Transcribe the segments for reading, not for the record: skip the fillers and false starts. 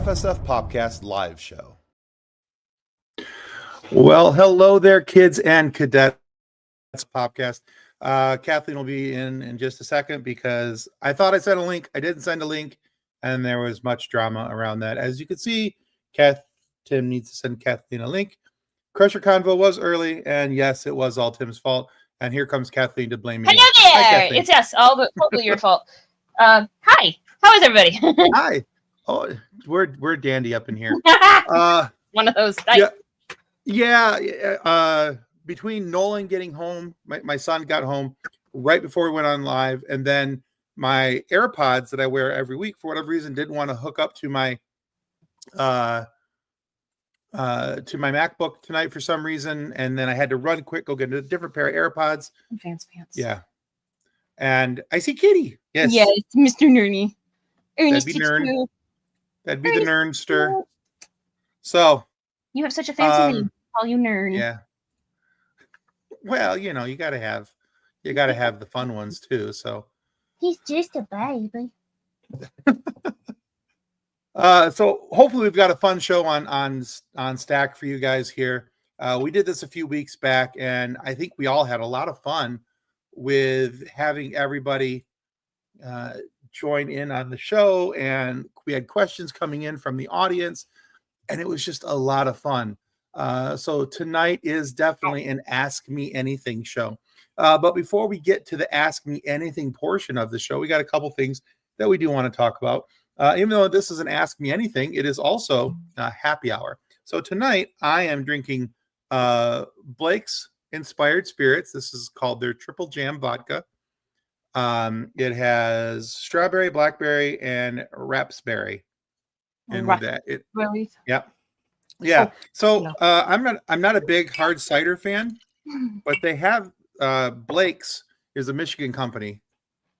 FSF PopCast live show. Well, hello there, kids and cadets. PopCast. Kathleen will be in just a second because I thought I sent a link. I didn't send a link, and there was much drama around that. As you can see, Tim needs to send Kathleen a link. Crusher Convo was early, and yes, it was all Tim's fault. And here comes Kathleen to blame me. Hello there. Hi, it's all totally your fault. Hi. How is everybody? Hi. Oh, we're dandy up in here. One of those. Yeah. Between Nolan getting home, my son got home right before we went on live, and then my AirPods that I wear every week, for whatever reason, didn't want to hook up to my MacBook tonight for some reason, and then I had to run quick, go get a different pair of AirPods. Fancy. Yeah. And I see Kitty. Yes. Yeah, it's Mr. Nerny. That'd be Nern. That'd be the Nernster. So you have such a fancy name. Call you Nern. Yeah. Well, you gotta have the fun ones too. So he's just a baby. So hopefully we've got a fun show on Stack for you guys here. We did this a few weeks back, and I think we all had a lot of fun with having everybody join in on the show, and we had questions coming in from the audience, and it was just a lot of fun. So tonight is definitely an Ask Me Anything show. But before we get to the Ask Me Anything portion of the show, we got a couple things that we do want to talk about. Even though this is an Ask Me Anything, it is also a happy hour. So tonight I am drinking Blake's Inspired Spirits. This is called their Triple Jam Vodka. It has strawberry, blackberry, and raspberry. And with that, yeah. So I'm not a big hard cider fan, but they have Blake's is a Michigan company,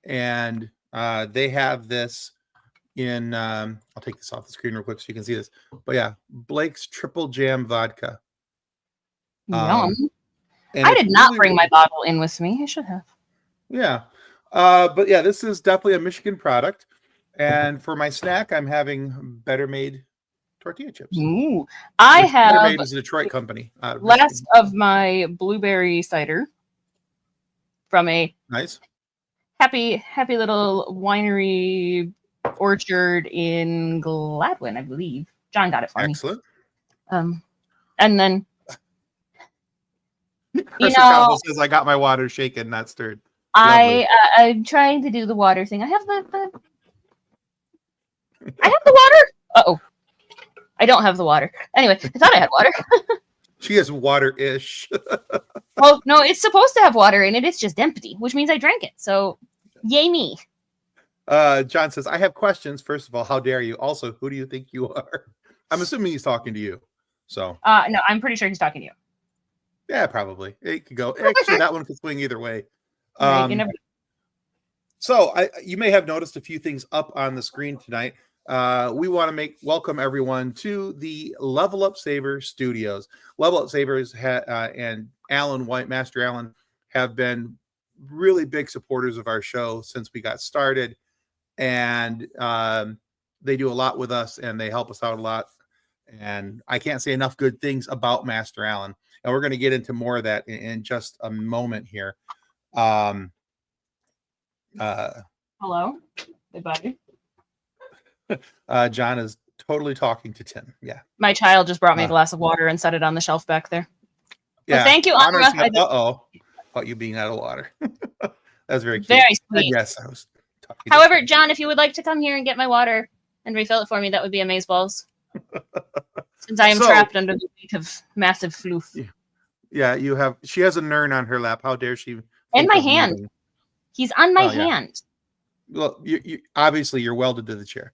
and they have this in. I'll take this off the screen real quick so you can see this. But yeah, Blake's Triple Jam Vodka. I did not bring my bottle in with me. I should have. Yeah. But yeah, this is definitely a Michigan product. And for my snack, I'm having Better Made tortilla chips. Ooh, I have. Better Made is a Detroit company. Last of my blueberry cider from a nice, happy little winery orchard in Gladwin, I believe. John got it for me. Excellent. And then Crystal says I got my water shaken, not stirred. I'm trying to do the water thing. I have the water. Uh-oh. I don't have the water. Anyway, I thought I had water. She has water-ish. Well, no, it's supposed to have water in it. It's just empty, which means I drank it. So, yay me. John says, I have questions. First of all, how dare you? Also, who do you think you are? I'm assuming he's talking to you. So. No, I'm pretty sure he's talking to you. Yeah, probably. It could go. Actually, that one could swing either way. So you may have noticed a few things up on the screen tonight. We want to welcome everyone to the Level Up Saver Studios. Level Up Savers and Alan White, Master Alan, have been really big supporters of our show since we got started, and they do a lot with us, and they help us out a lot. And I can't say enough good things about Master Alan, and we're going to get into more of that in just a moment here. Hello, everybody. John is totally talking to Tim. Yeah. My child just brought me a glass of water and set it on the shelf back there. Yeah. Well, thank you, Anna. About you being out of water. That's very cute. Very sweet. Yes, I was talking. However, John, if you would like to come here and get my water and refill it for me, that would be amazeballs. Since I am trapped under the weight of massive floof. Yeah, she has a Nern on her lap. How dare she? In my hand. Moving. He's on my hand. Well, you obviously you're welded to the chair.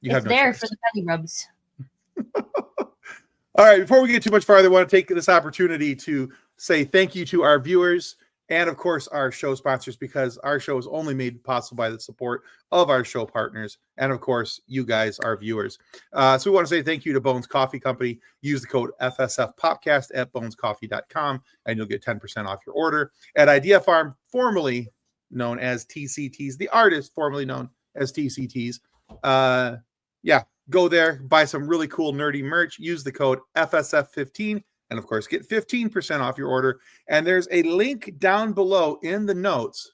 It's there for the belly rubs. All right, before we get too much farther, I want to take this opportunity to say thank you to our viewers and, of course, our show sponsors, because our show is only made possible by the support of our show partners and, of course, you guys, our viewers. So we want to say thank you to Bones Coffee Company. Use the code FSF PopCast at bonescoffee.com, and you'll get 10% off your order. At Idea Farm, formerly known as TCTs, the artist formerly known as TCTs. Go there, buy some really cool nerdy merch, use the code FSF15, and of course, get 15% off your order. And there's a link down below in the notes.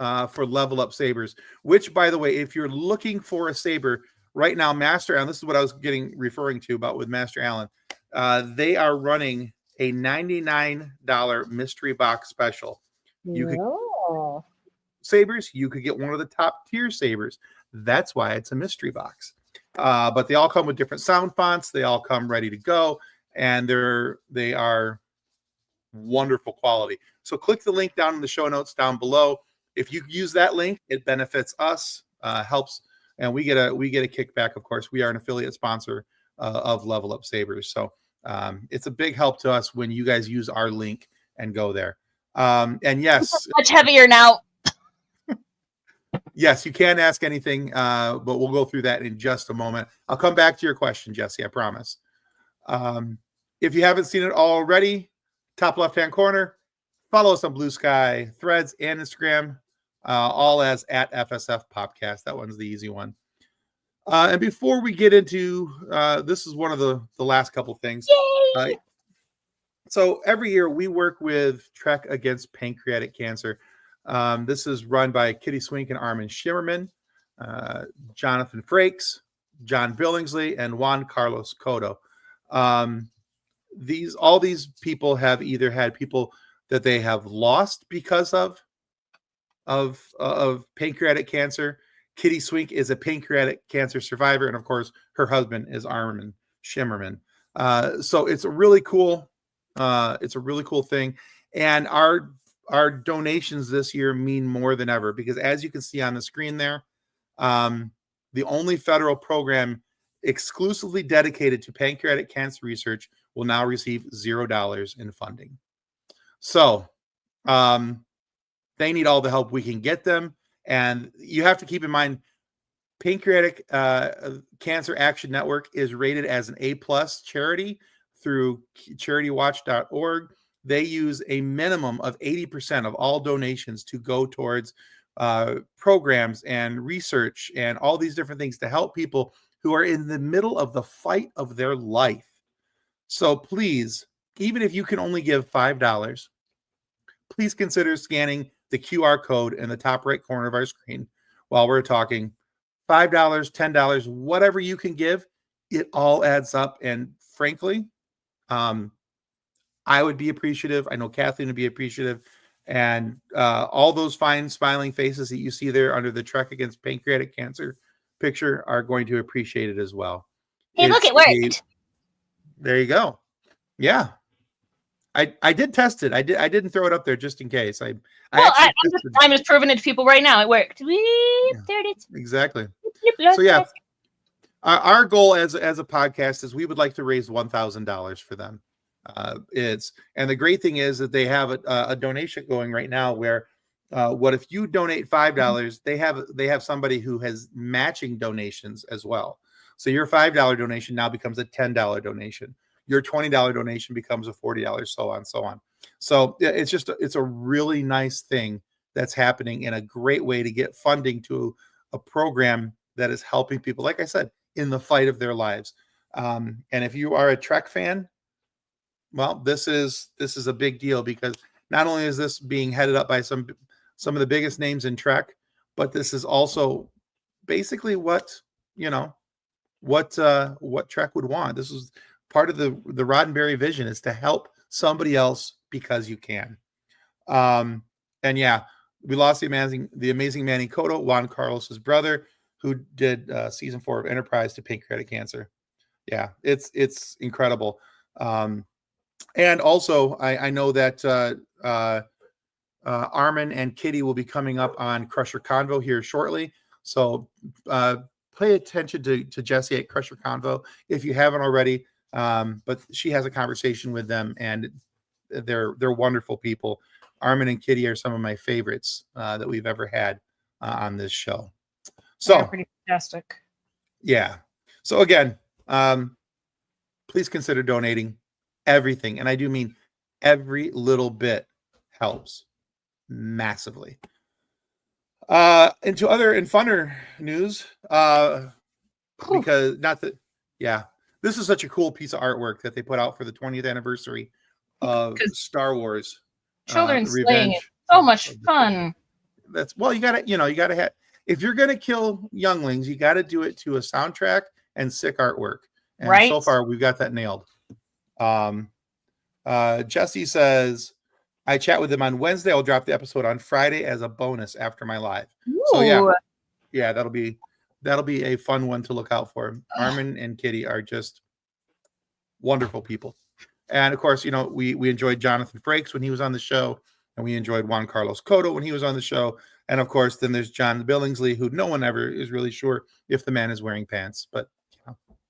For Level Up Sabers, which, by the way, if you're looking for a saber right now, Master Allen, this is what I was referring to about with Master Allen. They are running a $99 mystery box special. You could sabers, you could get one of the top tier sabers. That's why it's a mystery box. But they all come with different sound fonts. They all come ready to go, and they are wonderful quality. So click the link down in the show notes down below. If you use that link, it benefits us, helps, and we get a kickback. Of course, we are an affiliate sponsor of Level Up Sabers, so it's a big help to us when you guys use our link and go there. And yes, much heavier now. Yes, you can ask anything, but we'll go through that in just a moment. I'll come back to your question, Jesse, I promise. If you haven't seen it already, top left-hand corner, follow us on Blue Sky, Threads, and Instagram, all as at FSF PopCast. That one's the easy one. And before we get into, this is one of the last couple things. So every year we work with Trek Against Pancreatic Cancer. This is run by Kitty Swink and Armin Shimmerman, Jonathan Frakes, John Billingsley, and Juan Carlos Cotto. All these people have either had people that they have lost because of pancreatic cancer. Kitty Swink is a pancreatic cancer survivor, and of course, her husband is Armin Shimmerman. So it's a really cool thing, and our donations this year mean more than ever because, as you can see on the screen there, the only federal program exclusively dedicated to pancreatic cancer research will now receive $0 in funding. So they need all the help we can get them. And you have to keep in mind, Pancreatic Cancer Action Network is rated as an A+ charity through CharityWatch.org. They use a minimum of 80% of all donations to go towards programs and research and all these different things to help people who are in the middle of the fight of their life. So please, even if you can only give $5, please consider scanning the QR code in the top right corner of our screen while we're talking. $5, $10, whatever you can give, it all adds up. And frankly, I would be appreciative. I know Kathleen would be appreciative. And all those fine smiling faces that you see there under the Trek Against Pancreatic Cancer picture are going to appreciate it as well. Hey, look, it worked. There you go. Yeah. I did test it. I didn't throw it up there just in case. I'm just proving it to people right now. It worked. There it is. Exactly. So yeah, our goal as a podcast is we would like to raise $1,000 for them. And the great thing is that they have a donation going right now where what if you donate $5, they have somebody who has matching donations as well. So your $5 donation now becomes a $10 donation. Your $20 donation becomes a $40, so on, so on. So it's a really nice thing that's happening in a great way to get funding to a program that is helping people, like I said, in the fight of their lives. And if you are a Trek fan, well, this is a big deal because not only is this being headed up by some of the biggest names in Trek, but this is also basically what Trek would want. This is part of the Roddenberry vision, is to help somebody else because you can. And yeah, we lost the amazing Manny Cotto, Juan Carlos's brother, who did season 4 of Enterprise, to pancreatic cancer. Yeah, it's incredible. And also, I know that Armin and Kitty will be coming up on Crusher Convo here shortly. So pay attention to Jesse at Crusher Convo if you haven't already. But she has a conversation with them, and they're wonderful people. Armin and Kitty are some of my favorites that we've ever had on this show. So they're pretty fantastic. Yeah. So again, please consider donating. Everything, and I do mean every little bit, helps massively. Into other and funner news, because this is such a cool piece of artwork that they put out for the 20th anniversary of Star Wars. Children slaying it. So much fun. You gotta have, if you're gonna kill younglings, you gotta do it to a soundtrack and sick artwork. And right. So far we've got that nailed. Jesse says, I chat with him on Wednesday. I'll drop the episode on Friday as a bonus after my live. Ooh. So yeah, that'll be a fun one to look out for. Armin and Kitty are just wonderful people. And of course, we enjoyed Jonathan Frakes when he was on the show, and we enjoyed Juan Carlos Cotto when he was on the show. And of course, then there's John Billingsley, who no one ever is really sure if the man is wearing pants, but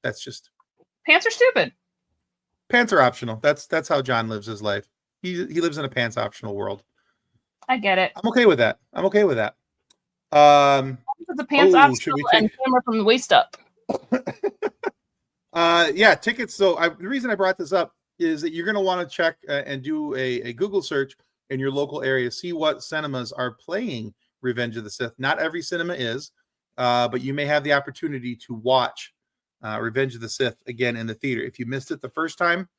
that's just, pants are stupid. Pants are optional. That's how John lives his life. He lives in a pants optional world. I get it. I'm okay with that. The pants optional and camera from the waist up. Tickets. So the reason I brought this up is that you're going to want to check and do a Google search in your local area, see what cinemas are playing Revenge of the Sith. Not every cinema is, but you may have the opportunity to watch Revenge of the Sith again in the theater. If you missed it the first time,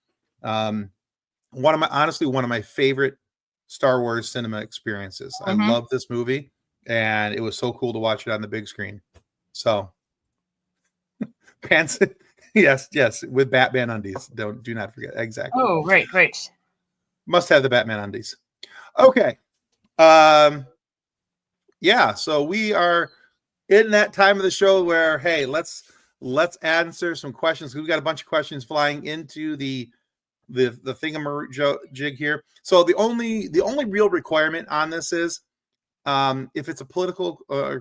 one of my favorite Star Wars cinema experiences. Mm-hmm. I love this movie, and it was so cool to watch it on the big screen. So pants, yes, with Batman undies. Do not forget. Exactly. Oh, right. Must have the Batman undies. Okay. So we are in that time of the show where, hey, let's answer some questions. We've got a bunch of questions flying into the thingamajig here. So the only real requirement on this is if it's a political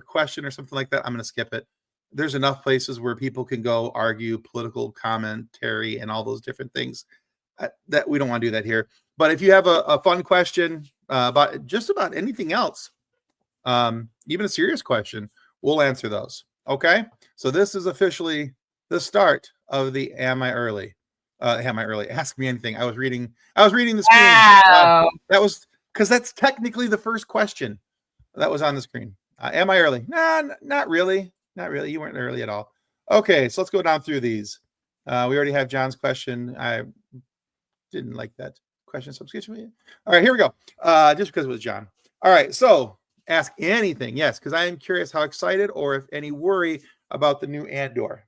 question or something like that, I'm going to skip it. There's enough places where people can go argue political commentary and all those different things that we don't want to do that here. But if you have a fun question about just about anything else, even a serious question, we'll answer those. Okay. So this is officially the start of the Am I Early? Ask me anything. I was reading the screen. Wow. That was because that's technically the first question that was on the screen. Am I early? Nah, not really. Not really. You weren't early at all. Okay, so let's go down through these. We already have John's question. I didn't like that question subscription. All right, here we go. Just because it was John. All right, so ask anything. Yes, because I am curious how excited or if any worry about the new Andor.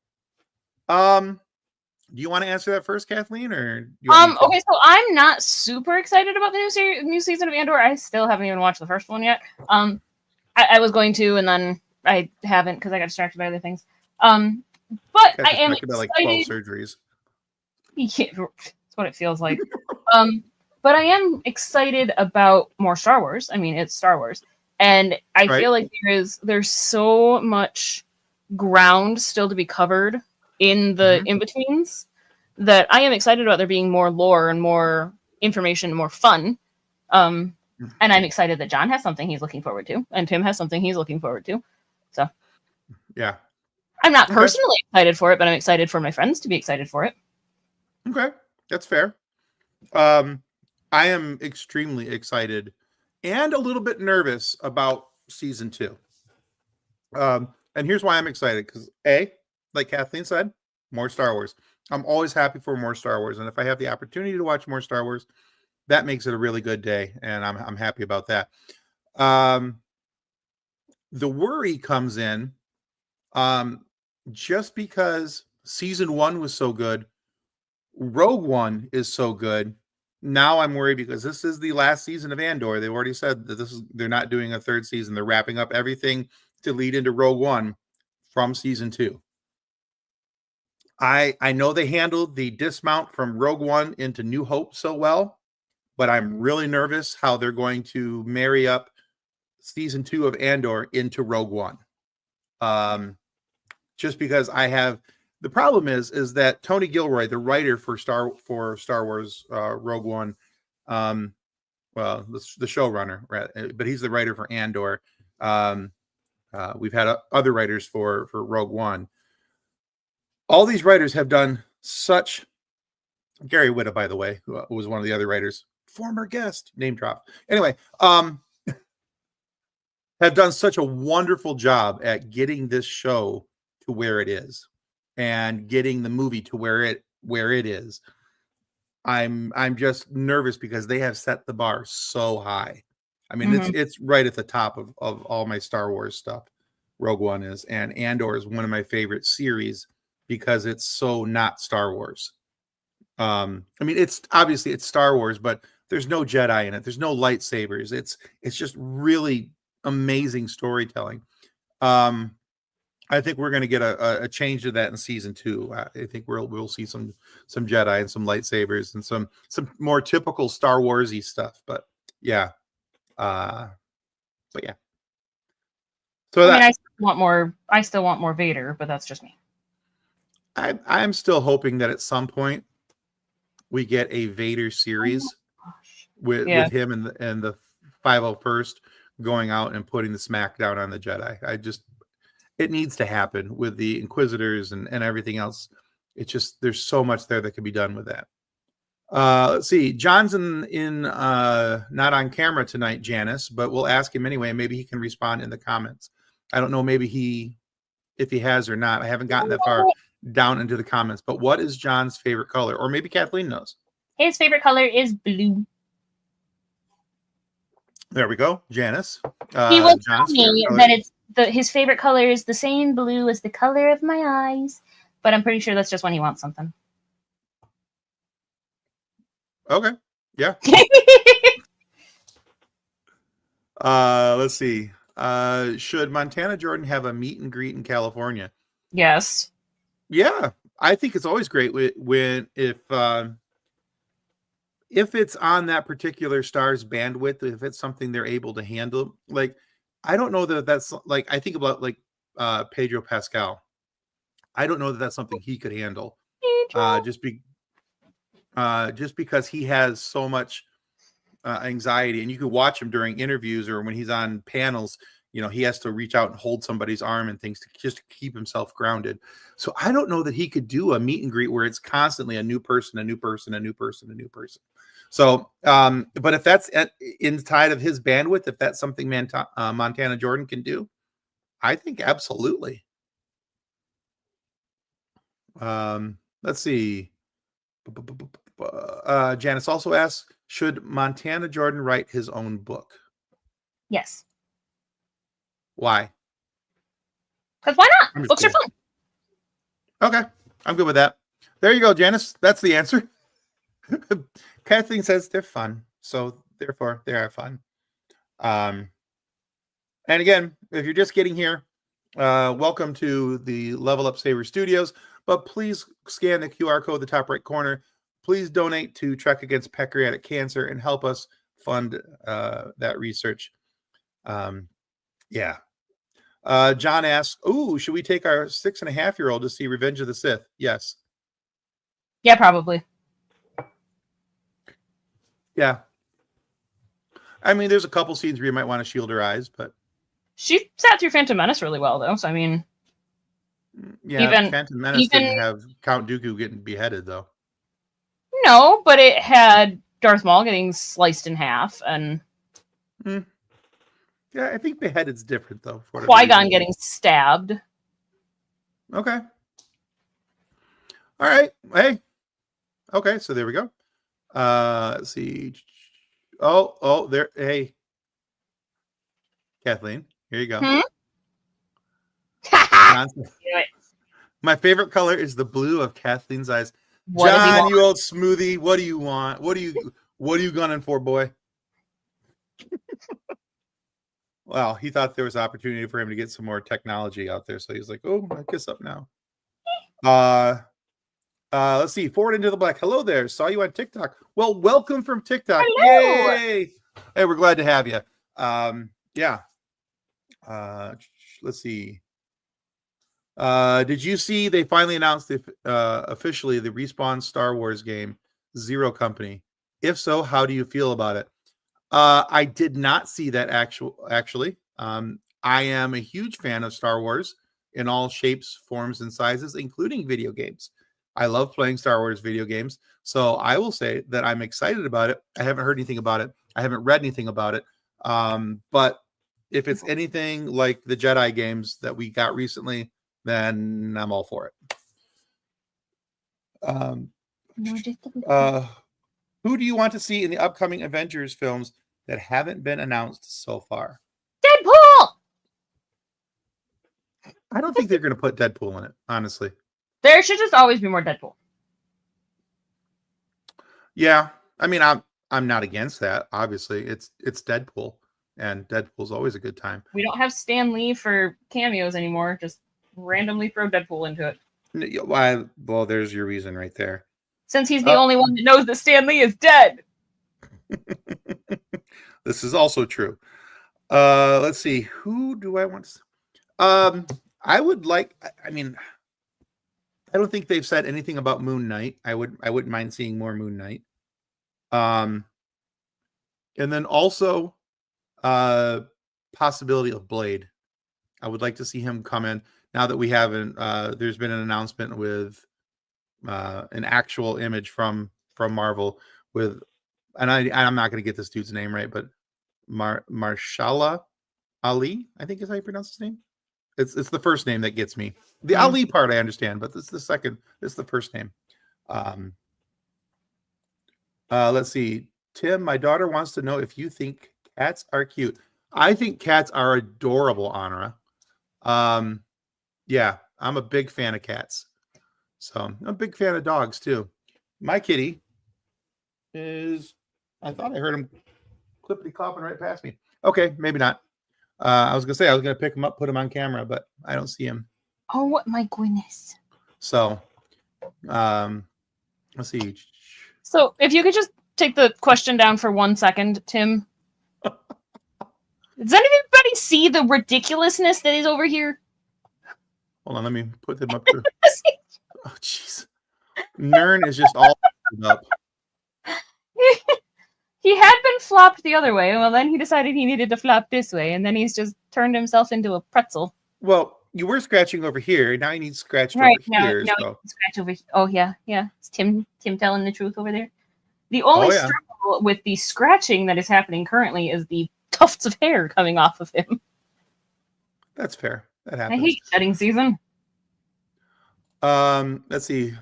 Do you want to answer that first, Kathleen, or okay, so I'm not super excited about the new season of Andor. I still haven't even watched the first one yet. I was going to, and then I haven't because I got distracted by other things. But I am excited. Like 12 surgeries. Yeah, that's what it feels like. But I am excited about more Star Wars. I mean, it's Star Wars, and I feel like there's so much ground still to be covered in the in-betweens that I am excited about there being more lore and more information, more fun. And I'm excited that John has something he's looking forward to, and Tim has something he's looking forward to. So, yeah, I'm not personally excited for it, but I'm excited for my friends to be excited for it. Okay, that's fair. I am extremely excited and a little bit nervous about season 2. And here's why I'm excited, because like Kathleen said, more Star Wars. I'm always happy for more Star Wars, and if I have the opportunity to watch more Star Wars, that makes it a really good day, and I'm happy about that. The worry comes in just because season 1 was so good, Rogue One is so good. Now I'm worried because this is the last season of Andor. They've already said that they're not doing a third season. They're wrapping up everything to lead into Rogue One from season 2. I know they handled the dismount from Rogue One into New Hope so well, but I'm really nervous how they're going to marry up season 2 of Andor into Rogue One. Just because the problem is that Tony Gilroy, the writer for Star Wars Rogue One, the showrunner, right? But he's the writer for Andor. We've had other writers for Rogue One. All these writers have done such. Gary Whitta, by the way, who was one of the other writers, former guest, name drop. Anyway, have done such a wonderful job at getting this show to where it is and getting the movie to where it is. I'm just nervous because they have set the bar so high. I mean, it's right at the top of all my Star Wars stuff. Rogue One is, and Andor is one of my favorite series because it's so not Star Wars. I mean, it's obviously it's Star Wars, but there's no Jedi in it. There's no lightsabers. It's just really amazing storytelling. I think we're going to get a change to that in season 2. I think we'll see some Jedi and some lightsabers and some more typical Star Warsy stuff. But yeah, but yeah. So I mean, I still want more Vader, but that's just me. I'm still hoping that at some point we get a Vader series with him and the 501st going out and putting the smackdown on the Jedi. It needs to happen with the Inquisitors and everything else. It's just there's so much there that can be done with that. Let's see. John's in not on camera tonight, Janice, but we'll ask him anyway. Maybe he can respond in the comments. I don't know maybe if he has or not. I haven't gotten that far down into the comments. But what is John's favorite color? Or maybe Kathleen knows. His favorite color is blue. There we go, Janice. He will tell me that his favorite color is the same blue as the color of my eyes, but I'm pretty sure that's just when he wants something. Okay, yeah. Let's see. Should Montana Jordan have a meet and greet in California? Yes. Yeah, I think it's always great if it's on that particular star's bandwidth, if it's something they're able to handle. Like, I don't know that's like, I think about like Pedro Pascal. I don't know that that's something he could handle. Just because he has so much anxiety, and you can watch him during interviews or when he's on panels. You know, he has to reach out and hold somebody's arm and things to just keep himself grounded. So I don't know that he could do a meet and greet where it's constantly a new person, a new person, a new person, a new person. So, but if that's inside of his bandwidth, if that's something Montana Jordan can do, I think absolutely. Let's see. Janice also asks, should Montana Jordan write his own book? Yes. Why? Because why not? Books are fun. Okay, I'm good with that. There you go, Janice. That's the answer. Kathleen says they're fun, so therefore they are fun. And again, if you're just getting here, welcome to the Level Up Saver Studios. But please scan the QR code at the top right corner. Please donate to Trek Against Pancreatic Cancer and help us fund that research. Yeah. John asks, "Ooh, should we take our 6.5-year-old to see Revenge of the Sith?" Yes. Yeah, probably. Yeah. I mean, there's a couple scenes where you might want to shield her eyes, but she sat through Phantom Menace really well, though. So I mean, yeah, Phantom Menace didn't have Count Dooku getting beheaded, though. No, but it had Darth Maul getting sliced in half, and yeah, I think beheaded's different though. Qui-Gon getting stabbed. Okay. All right. Hey. Okay, so there we go. Let's see. Oh, there. Hey, Kathleen, here you go. My favorite color is the blue of Kathleen's eyes. John, you old smoothie. What do you want? What are you gunning for, boy? Well, he thought there was opportunity for him to get some more technology out there, so he's like, "Oh, I kiss up now." Let's see. Forward into the black. Hello there. Saw you on TikTok. Well, welcome from TikTok. Hello. Yay! Hey, we're glad to have you. Yeah. Let's see. Did you see they finally announced officially the Respawn Star Wars game, Zero Company? If so, how do you feel about it? I did not see that actually. I am a huge fan of Star Wars in all shapes, forms, and sizes, including video games. I love playing Star Wars video games. So I will say that I'm excited about it. I haven't heard anything about it. I haven't read anything about it. But if it's anything like the Jedi games that we got recently, then I'm all for it. Who do you want to see in the upcoming Avengers films that haven't been announced so far? Deadpool! I don't think they're going to put Deadpool in it, honestly. There should just always be more Deadpool. Yeah, I mean, I'm not against that. Obviously, it's Deadpool, and Deadpool's always a good time. We don't have Stan Lee for cameos anymore. Just randomly throw Deadpool into it. Well, there's your reason right there. Since he's the only one that knows that Stan Lee is dead. This is also true. Let's see. Who do I want to... I would like... I mean, I don't think they've said anything about Moon Knight. I wouldn't mind seeing more Moon Knight. And then also possibility of Blade. I would like to see him come in now that we haven't. There's been an announcement with an actual image from Marvel with, and I'm not going to get this dude's name right, but Marshala Ali, I think is how you pronounce his name. It's the first name that gets me. The Ali part I understand, but it's the second. It's the first name. Let's see. Tim, my daughter wants to know if you think cats are cute. I think cats are adorable, Anra. Yeah, I'm a big fan of cats. So I'm a big fan of dogs too. My kitty is, I thought I heard him clippity clopping right past me. Okay, maybe not. I was gonna say I was gonna pick him up, put him on camera, but I don't see him. Oh my goodness. So let's see. So if you could just take the question down for 1 second, Tim. Does anybody see the ridiculousness that is over here? Hold on, let me put them up to. Oh jeez. Nern is just all up. He had been flopped the other way. Well, then he decided he needed to flop this way, and then he's just turned himself into a pretzel. Well, you were scratching over here. Now you need scratched right, over here. Now So. scratch over. Oh yeah. It's Tim telling the truth over there. The only struggle with the scratching that is happening currently is the tufts of hair coming off of him. That's fair. That happens. I hate shedding season. Let's see.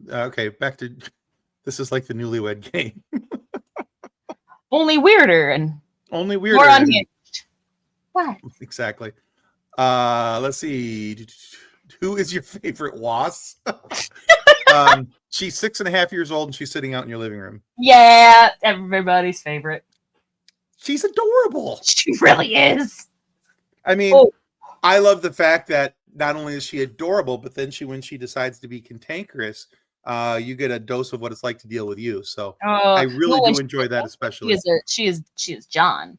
Okay, back to this is like the Newlywed Game. Only weirder and only weirder. More unhinged. What? Exactly. Let's see. Who is your favorite was? She's 6.5 years old and she's sitting out in your living room. Yeah, everybody's favorite. She's adorable. She really is. I mean, I love the fact that not only is she adorable, but then when she decides to be cantankerous, you get a dose of what it's like to deal with you. So I really do enjoy that, especially. She is John.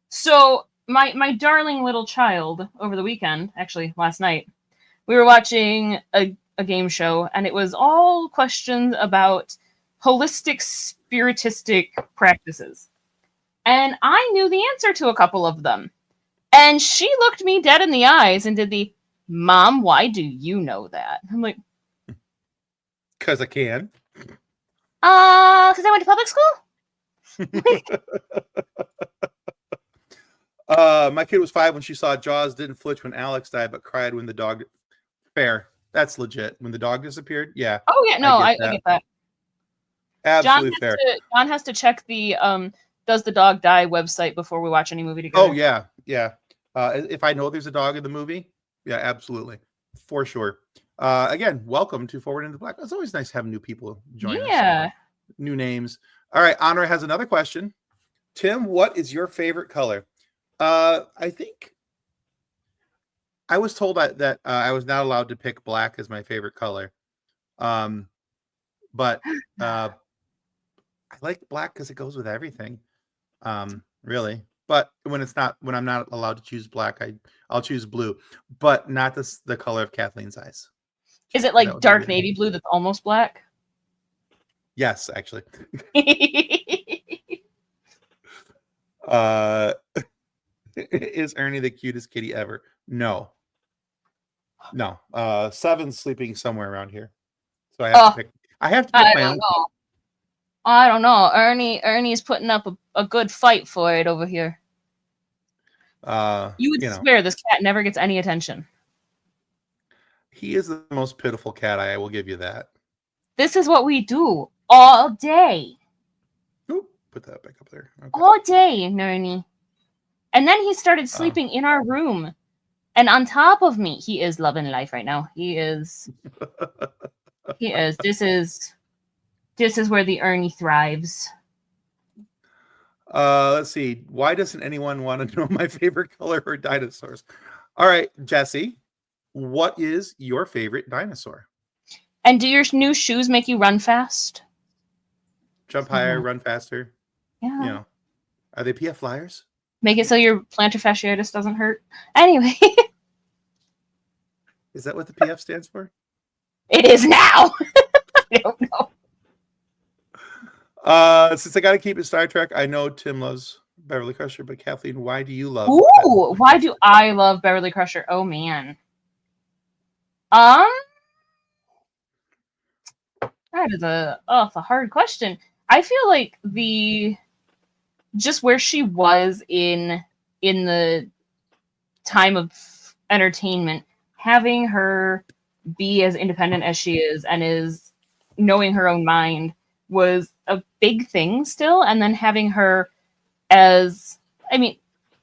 So my darling little child over the weekend, actually last night, we were watching a game show, and it was all questions about holistic spiritistic practices. And I knew the answer to a couple of them. And she looked me dead in the eyes and did the, "Mom, why do you know that?" I'm like, because I can. Because I went to public school? My kid was 5 when she saw Jaws, didn't flinch when Alex died, but cried when the dog... Fair. That's legit. When the dog disappeared? Yeah. Oh, yeah. No, I get that. Absolutely fair. John has to check the Does the Dog Die website before we watch any movie together. Oh, yeah. Yeah. If I know there's a dog in the movie, yeah, absolutely. For sure. Again, welcome to Forward into Black. It's always nice having new people join us. Yeah. New names. All right. Honor has another question. Tim, what is your favorite color? I think I was told that I was not allowed to pick black as my favorite color. But I like black because it goes with everything. Really. But when I'm not allowed to choose black, I'll choose blue, but not the color of Kathleen's eyes. Is it like dark navy blue that's almost black? Yes, actually. Is Ernie the cutest kitty ever? No. 7's sleeping somewhere around here, so I have to pick. I have to pick my own. I don't know. Ernie's putting up a good fight for it over here. You would swear this cat never gets any attention. He is the most pitiful cat. I will give you that. This is what we do all day. Oop, put that back up there. Okay. All day, Nernie. And then he started sleeping in our room. And on top of me, he is loving life right now. He is. He is. This is where the Ernie thrives. Let's see. Why doesn't anyone want to know my favorite color for dinosaurs? All right, Jesse, what is your favorite dinosaur? And do your new shoes make you run fast? Jump higher, run faster. Yeah. You know, are they PF flyers? Make it so your plantar fasciitis doesn't hurt. Anyway. Is that what the PF stands for? It is now. I don't know. Since I got to keep it Star Trek, I know Tim loves Beverly Crusher, but Kathleen, why do you love? Ooh, why do I love Beverly Crusher? Oh man. That is a hard question. I feel like just where she was in the time of entertainment, having her be as independent as she is and is knowing her own mind was a big thing still. And then having her as, I mean,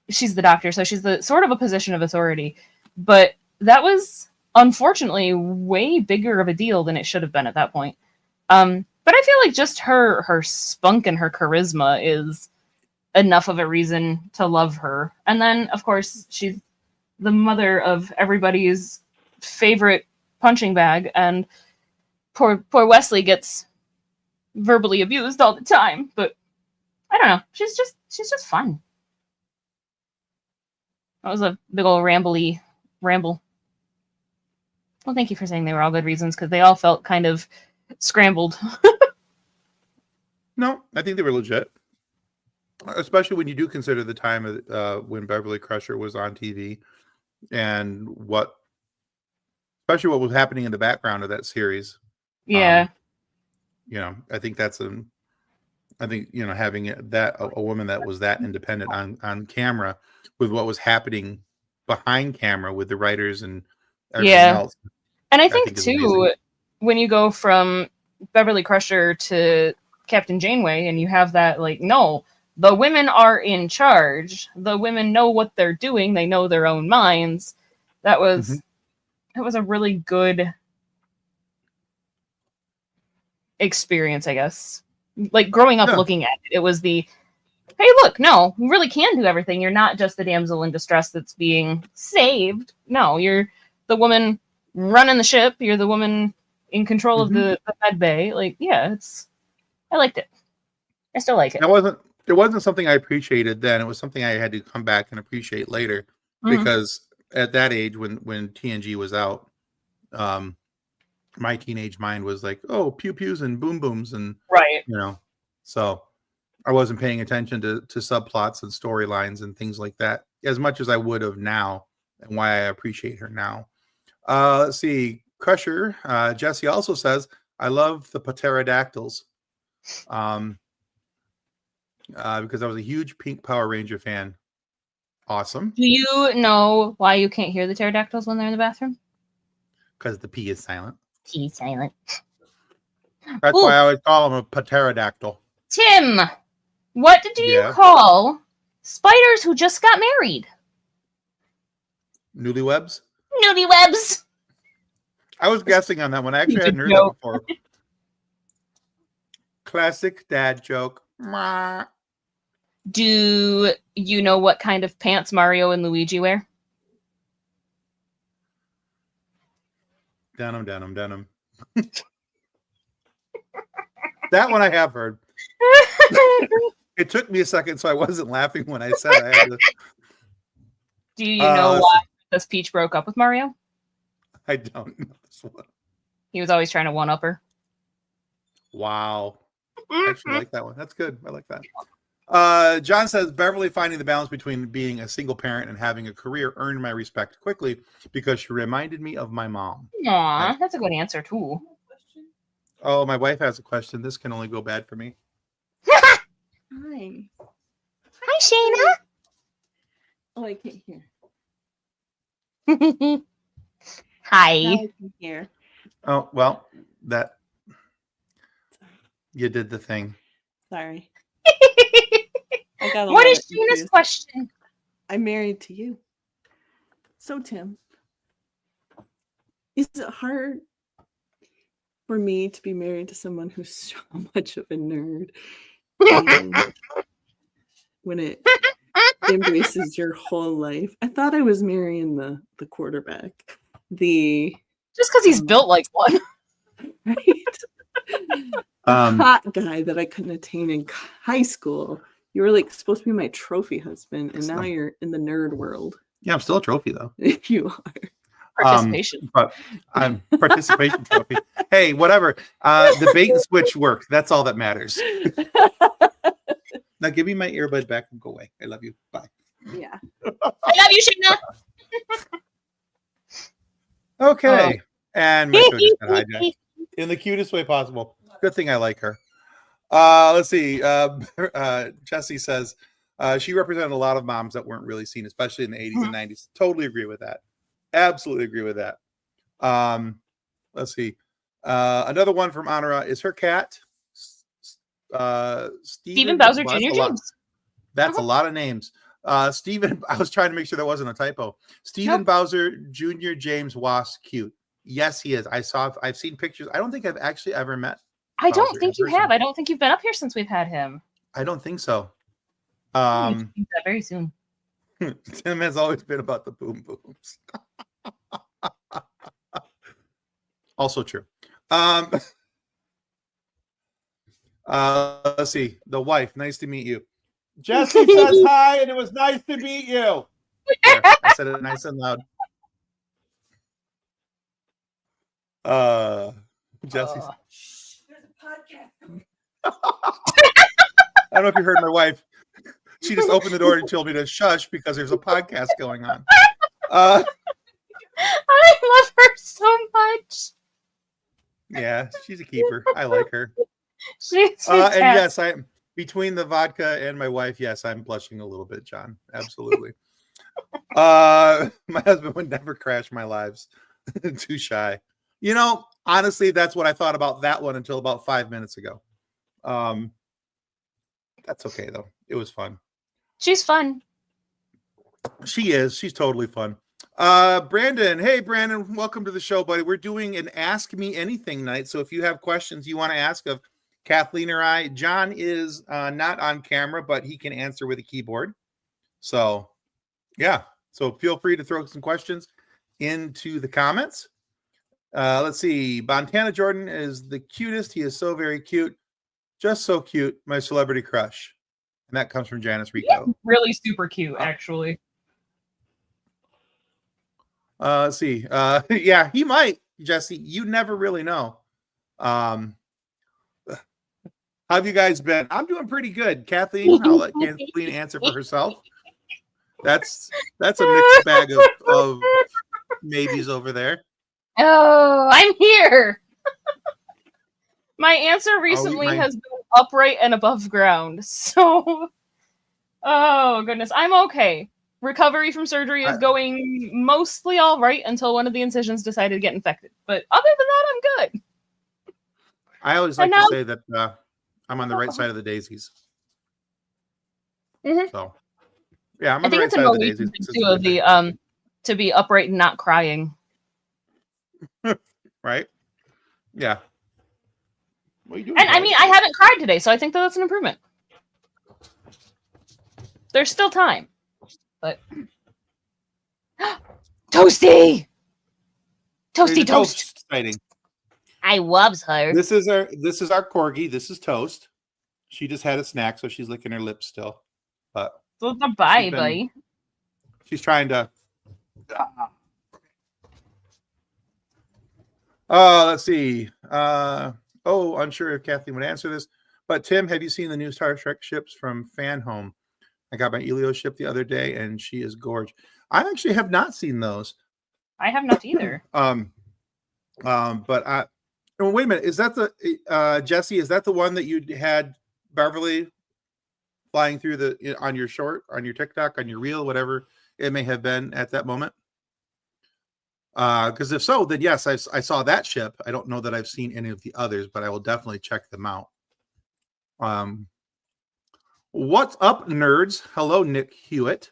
she's the doctor, so she's the sort of a position of authority, but that was unfortunately way bigger of a deal than it should have been at that point. But I feel like just her spunk and her charisma is enough of a reason to love her. And then, of course, she's the mother of everybody's favorite punching bag, and poor Wesley gets verbally abused all the time. But I don't know. She's just fun. That was a big old ramble. Well, thank you for saying they were all good reasons, because they all felt kind of scrambled. No, I think they were legit. Especially when you do consider the time when Beverly Crusher was on TV, and especially what was happening in the background of that series. Yeah. I think having a woman that was that independent on camera with what was happening behind camera with the writers and everything else. And I think too, when you go from Beverly Crusher to Captain Janeway, and you have that, like, no, the women are in charge. The women know what they're doing. They know their own minds. That was a really good experience, I guess. Like, growing up looking at it, it was the, hey, look, no, you really can do everything. You're not just the damsel in distress that's being saved. No, you're the woman running the ship. You're the woman in control of the med bay. Like, yeah, I liked it. I still like it. It wasn't something I appreciated then. It was something I had to come back and appreciate later, because at that age, when TNG was out, my teenage mind was like, oh, pew pews and boom booms, and right, so I wasn't paying attention to subplots and storylines and things like that as much as I would have now, and why I appreciate her now. Let's see, Crusher. Jesse also says, I love the pterodactyls. Because I was a huge Pink Power Ranger fan. Awesome. Do you know why you can't hear the pterodactyls when they're in the bathroom? Because the P is silent. P is silent. That's why I always call them a pterodactyl. Tim, what did you call spiders who just got married? Newlywebs? Newlywebs. I was guessing on that one. I actually hadn't heard that before. Classic dad joke. Do you know what kind of pants Mario and Luigi wear? Denim. That one I have heard. It took me a second, so I wasn't laughing when I said I had to. Do you know why Princess Peach broke up with Mario? I don't know this one. He was always trying to one-up her. Wow. I actually like that one. That's good. I like that. John says, Beverly finding the balance between being a single parent and having a career earned my respect quickly because she reminded me of my mom. Aw, that's a good answer, too. Oh, my wife has a question. This can only go bad for me. Hi. Hi, Shayna. Oh, I can't hear. Hi. Now I can hear. Oh, well, that you did the thing. Sorry. I got a What lot is Gina's confused. question? I'm married to you. So, Tim, is it hard for me to be married to someone who's so much of a nerd? And when it embraces your whole life. I thought I was marrying the quarterback. Just because he's built like one. Right? Hot guy that I couldn't attain in high school. You were like supposed to be my trophy husband, and now you're in the nerd world. Yeah, I'm still a trophy though. You are. Participation. But I'm participation trophy. Hey, whatever. The bait and switch worked. That's all that matters. Now give me my earbud back and go away. I love you. Bye. Yeah. I love you, Shigna. Okay. And my show just got hijacked in the cutest way possible. Good thing I like her. Let's see. Jessie says she represented a lot of moms that weren't really seen, especially in the 80s and 90s. Totally agree with that. Absolutely agree with that. Let's see. Another one from Honora is her cat. Stephen Bowser Jr. James. That's a lot of names. Stephen, I was trying to make sure that wasn't a typo. Stephen Bowser Jr. James Was cute. Yes, he is. I've seen pictures. I don't think I've actually ever met. I don't think you have. I don't think you've been up here since we've had him. I don't think so. That very soon. Tim has always been about the boom booms. Also true. Let's see. The wife. Nice to meet you. Jessie says hi, and it was nice to meet you. There, I said it nice and loud. Jessie. There's a podcast. I don't know if you heard my wife. She just opened the door and told me to shush because there's a podcast going on. I love her so much. Yeah, she's a keeper. I like her. She's and yes, between the vodka and my wife, yes, I'm blushing a little bit, John. Absolutely. My husband would never crash my lives. Too shy. You know, honestly, that's what I thought about that one until about 5 minutes ago. That's okay though. It was fun. She's fun. She is. She's totally fun. Brandon. Hey, Brandon. Welcome to the show, buddy. We're doing an Ask Me Anything night. So if you have questions you want to ask of Kathleen or I, John is not on camera, but he can answer with a keyboard. So, yeah. So feel free to throw some questions into the comments. Let's see. Montana Jordan is the cutest. He is so very cute. Just so cute. My celebrity crush. And that comes from Janice Rico. Yeah, really super cute, actually. Let's see. Yeah, he might, Jesse. You never really know. How have you guys been? I'm doing pretty good. Kathleen, I'll let Kathleen answer for herself. That's a mixed bag of maybes over there. Oh, I'm here. My answer recently has been upright and above ground. So, oh goodness, I'm okay. Recovery from surgery is going mostly all right until one of the incisions decided to get infected. But other than that, I'm good. I always like to say that I'm on the right side of the daisies. Mm-hmm. So, yeah, I'm on the right side of the daisies. To be upright and not crying. Right? Yeah. What are you doing, and I mean, I haven't cried today, so I think that's an improvement. There's still time, but Toasty Toast. Exciting. I loves her. This is our corgi. This is Toast. She just had a snack, so she's licking her lips still. But bye, buddy. She's trying to. Let's see. Unsure if Kathleen would answer this, but Tim, have you seen the new Star Trek ships from Fan Home? I got my Elio ship the other day, and she is gorgeous. I actually have not seen those. I have not either. But wait a minute. Is that the Jesse? Is that the one that you had Beverly flying through on your TikTok, on your reel, whatever it may have been at that moment. Because if so, then yes, I saw that ship. I don't know that I've seen any of the others, but I will definitely check them out. What's up, nerds? Hello, Nick Hewitt.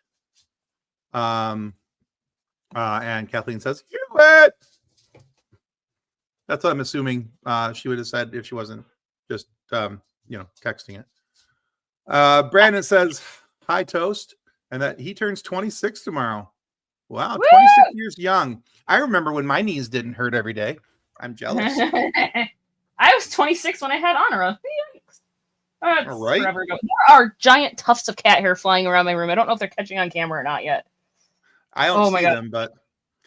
And Kathleen says, Hewitt! That's what I'm assuming she would have said if she wasn't just, texting it. Brandon says, hi, Toast, and that he turns 26 tomorrow. Wow, Woo! 26 years young. I remember when my knees didn't hurt every day. I'm jealous. I was 26 when I had Honora. That's All right. forever ago. There are giant tufts of cat hair flying around my room. I don't know if they're catching on camera or not yet. I don't see them, but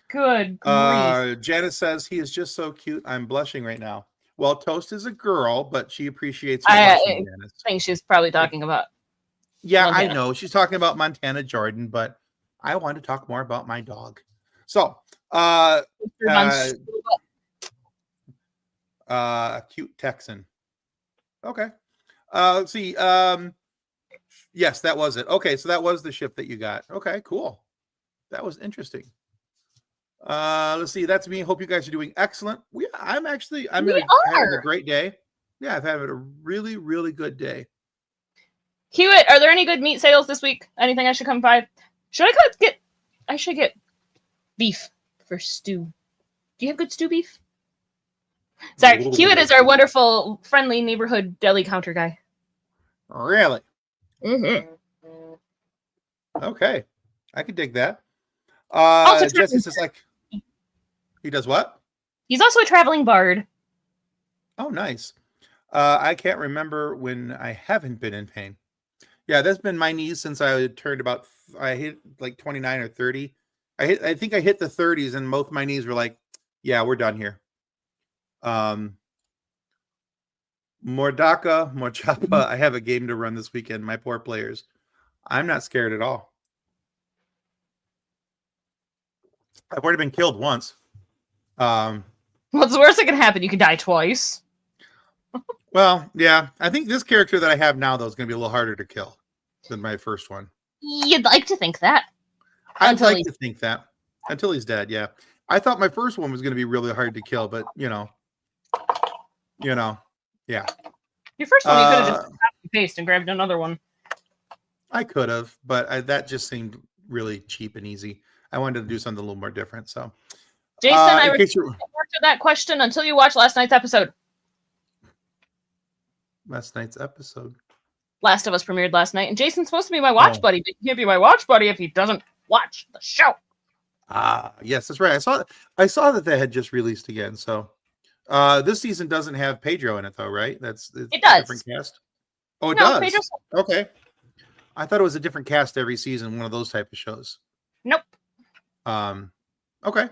good grief. Janice says he is just so cute. I'm blushing right now. Well, Toast is a girl, but she appreciates your blushing, Janice. I think she's probably talking about. Yeah, Montana. I know. She's talking about Montana Jordan, but I want to talk more about my dog. So, cute Texan. Okay. Let's see. Yes, that was it. Okay, so that was the ship that you got. Okay, cool. That was interesting. Let's see. That's me. Hope you guys are doing excellent. I'm having a great day. Yeah, I've had a really, really good day. Hewitt, are there any good meat sales this week? Anything I should come by? I should get beef for stew. Do you have good stew beef? Sorry, Hewitt is our wonderful, friendly neighborhood deli counter guy. Really? Mm-hmm. Okay, I can dig that. Jesse says he does what? He's also a traveling bard. Oh, nice. I can't remember when I haven't been in pain. Yeah, that's been my knees since I turned I hit like 29 or 30. I think I hit the 30s and both my knees were like, yeah, we're done here. Morchapa, I have a game to run this weekend. My poor players. I'm not scared at all. I've already been killed once. What's the worst that can happen? You can die twice. Well, yeah. I think this character that I have now, though, is going to be a little harder to kill than my first one. You'd like to think that. I'd like to think that. Until he's dead, yeah. I thought my first one was going to be really hard to kill, but, yeah. Your first one, you could have just copy and paste and grabbed another one. I could have, but that just seemed really cheap and easy. I wanted to do something a little more different, so. Jason, I refuse to answer that question until you watch last night's episode. Last night's episode. Last of Us premiered last night, and Jason's supposed to be my watch buddy, but he can't be my watch buddy if he doesn't watch the show. Yes, that's right. I saw that they had just released again. So this season doesn't have Pedro in it, though, right? It does. A different cast. Oh, it does. Pedro's... Okay. I thought it was a different cast every season, one of those type of shows. Nope. Okay.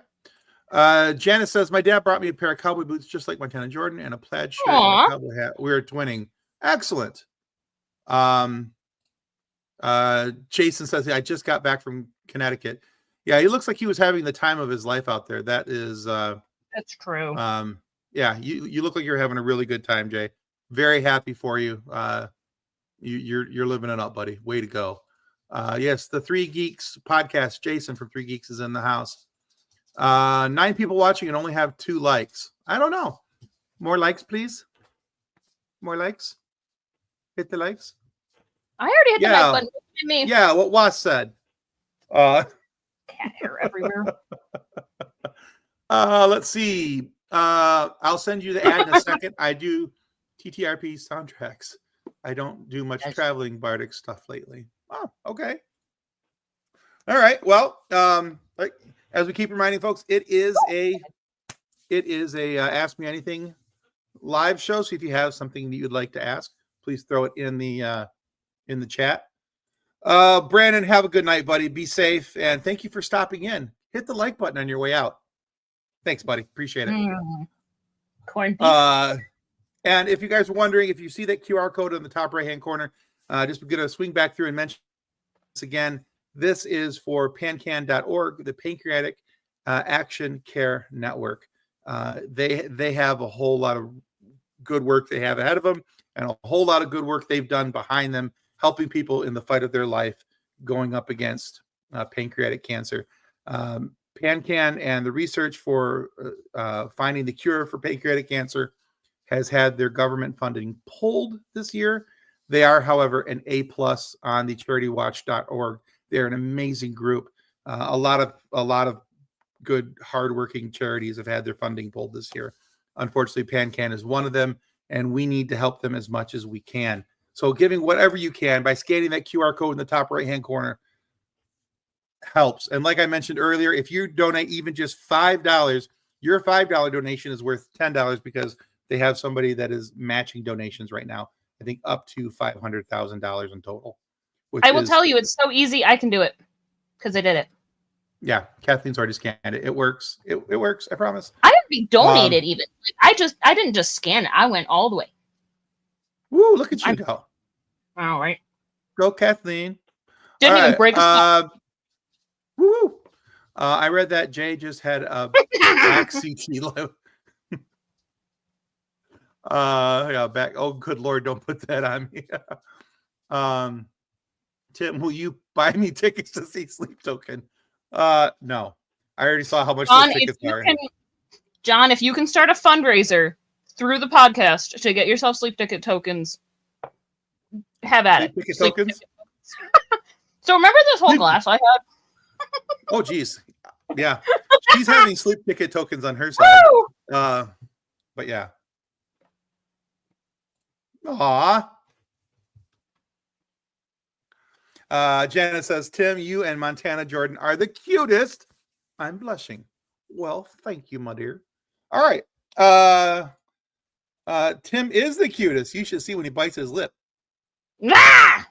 Janice says, my dad brought me a pair of cowboy boots just like Montana Jordan and a plaid shirt and a cowboy hat. We were twinning. Excellent. Jason says, I just got back from Connecticut. Yeah, he looks like he was having the time of his life out there. That is that's true. Yeah, you look like you're having a really good time, Jay. Very happy for you. You're living it up, buddy. Way to go. Yes, the 3 Geeks podcast. Jason from 3 Geeks is in the house. 9 people watching and only have 2 likes. I don't know. More likes, please. More likes. Hit the likes. I already hit the like button. What do you mean? Yeah, what Was said. Cat hair everywhere. Let's see. I'll send you the ad in a second. I do TTRP soundtracks. I don't do much traveling bardic stuff lately. Oh, okay. All right. Well, as we keep reminding folks, it is a Ask Me Anything live show. So if you have something that you'd like to ask, please throw it in the chat. Brandon, have a good night, buddy. Be safe, and thank you for stopping in. Hit the like button on your way out. Thanks, buddy. Appreciate it. Corn beef. And if you guys are wondering, if you see that QR code in the top right-hand corner, just going to swing back through and mention this again. This is for pancan.org, the Pancreatic Action Care Network. They have a whole lot of good work they have ahead of them and a whole lot of good work they've done behind them, helping people in the fight of their life going up against pancreatic cancer. PanCan and the research for finding the cure for pancreatic cancer has had their government funding pulled this year. They are, however, an A+ on the CharityWatch.org. They're an amazing group. A lot of good, hardworking charities have had their funding pulled this year. Unfortunately, PanCan is one of them, and we need to help them as much as we can. So giving whatever you can by scanning that QR code in the top right-hand corner helps. And like I mentioned earlier, if you donate even just $5, your $5 donation is worth $10 because they have somebody that is matching donations right now. I think up to $500,000 in total. I will tell you, it's so easy. I can do it because I did it. Yeah, Kathleen's already scanned it. It works. It works. I promise. I didn't be donated even. I didn't just scan it. I went all the way. Woo! Look at you go. All right. Go, Kathleen. Didn't even break a woo! I read that Jay just had a back CT load. Back. Oh, good Lord! Don't put that on me. Tim, will you buy me tickets to see Sleep Token? No. I already saw how much those tickets are. John, if you can start a fundraiser through the podcast to get yourself sleep ticket tokens, have at it. Ticket tokens? So remember this whole glass I had? Oh, geez. Yeah. She's having sleep ticket tokens on her side. Woo! But yeah. Aw. Janet says, Tim, you and Montana Jordan are the cutest. I'm blushing. Well, thank you, my dear. All right. Tim is the cutest. You should see when he bites his lip. Ah!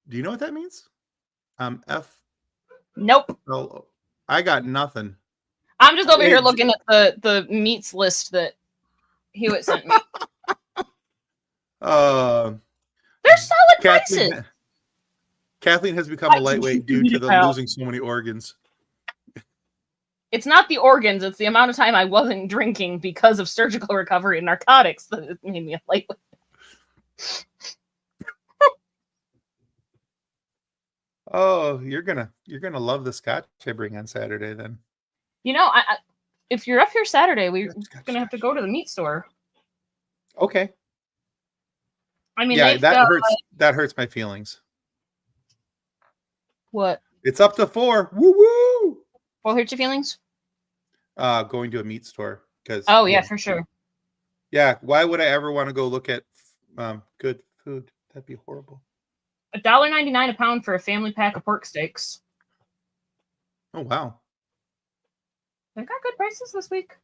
Do you know what that means? Nope. Oh, I got nothing. I'm just over here looking at the meats list that Hewitt sent me. They're solid prices. Kathleen has become a lightweight due to the losing so many organs. It's not the organs, it's the amount of time I wasn't drinking because of surgical recovery and narcotics that it made me a lightweight. Oh, you're gonna love the scotch I bring on Saturday then. You know, if you're up here Saturday, we're gonna have to go to the meat store. Okay. I mean, yeah, that hurts my feelings. What? It's up to 4. Woo woo. What hurts your feelings? Going to a meat store because. Oh yeah, for sure. Yeah, why would I ever want to go look at good food? That'd be horrible. $1.99 a pound for a family pack of pork steaks. Oh wow. They got good prices this week.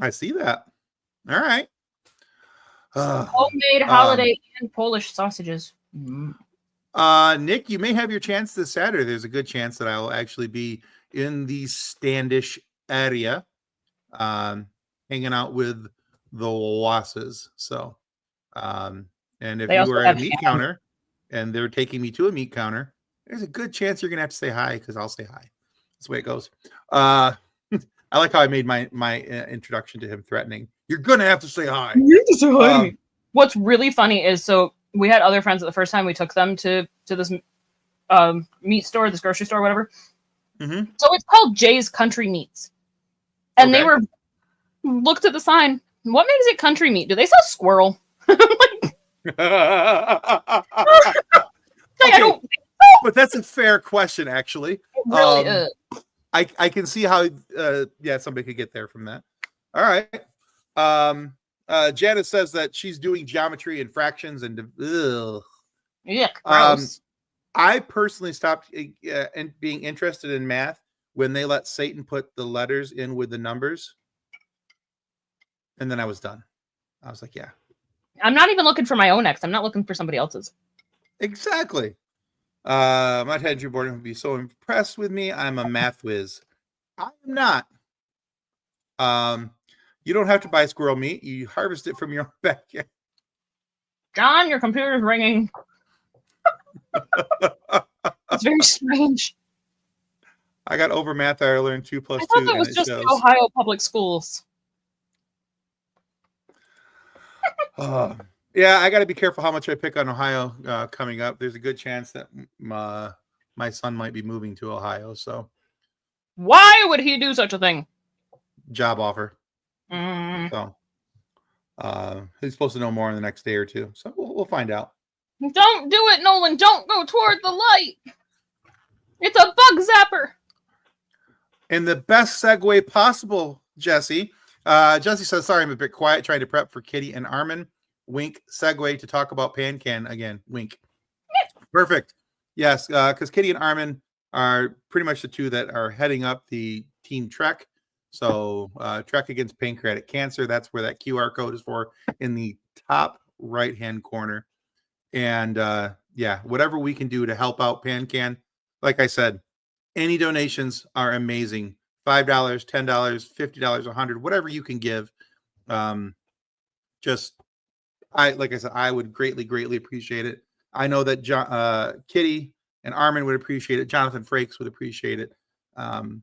I see that. All right. Homemade holiday and Polish sausages. Nick, you may have your chance this Saturday. There's a good chance that I will actually be in the Standish area, hanging out with the Wasses. So, and if you are at a meat counter and they're taking me to a meat counter, there's a good chance you're gonna have to say hi because I'll say hi. That's the way it goes. I like how I made my introduction to him threatening. You're gonna have to say hi. You have to say hi. What's really funny is we had other friends at the first time we took them to this meat store, this grocery store, whatever. Mm-hmm. So it's called Jay's Country Meats, and they looked at the sign. What makes it country meat? Do they sell squirrel? I don't. But that's a fair question, actually. It really is. I can see how somebody could get there from that. All right. Janice says that she's doing geometry and fractions and yeah, gross. I personally stopped being interested in math when they let Satan put the letters in with the numbers, and then I was done. I was like, yeah. I'm not even looking for my own X. I'm not looking for somebody else's. Exactly. My head Drew Borden would be so impressed with me. I'm a math whiz. I'm not. You don't have to buy squirrel meat. You harvest it from your own backyard. John, your computer's ringing. It's very strange. I got over math. I learned 2 + 2. I thought that was just the Ohio public schools. Yeah, I got to be careful how much I pick on Ohio coming up. There's a good chance that my son might be moving to Ohio. So, why would he do such a thing? Job offer. So, he's supposed to know more in the next day or two. So we'll find out. Don't do it, Nolan. Don't go toward the light. It's a bug zapper. In the best segue possible, Jesse. Jesse says, sorry, I'm a bit quiet trying to prep for Kitty and Armin. Wink, segue to talk about PanCan again. Wink. Perfect. Yes, because Kitty and Armin are pretty much the two that are heading up the Team Trek. So Trek Against Pancreatic Cancer, that's where that QR code is for in the top right-hand corner. And yeah, whatever we can do to help out PanCan, like I said, any donations are amazing. $5, $10, $50, $100, whatever you can give. Like I said, I would greatly appreciate it. I know that Kitty and Armin would appreciate it. Jonathan Frakes would appreciate it. John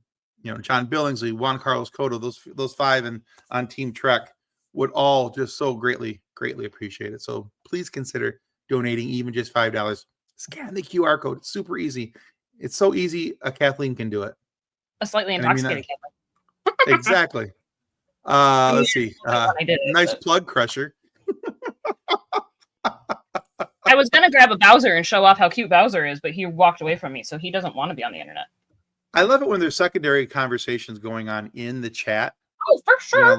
Billingsley, Juan Carlos Cotto, those five and on Team Trek would all just so greatly appreciate it. So please consider donating even just $5. Scan the QR code. It's super easy. It's so easy. Kathleen can do it. A slightly intoxicated Kathleen. Exactly. Let's see. Nice plug, Crusher. I was going to grab a Bowser and show off how cute Bowser is, but he walked away from me, so he doesn't want to be on the internet. I love it when there's secondary conversations going on in the chat. Oh, for sure.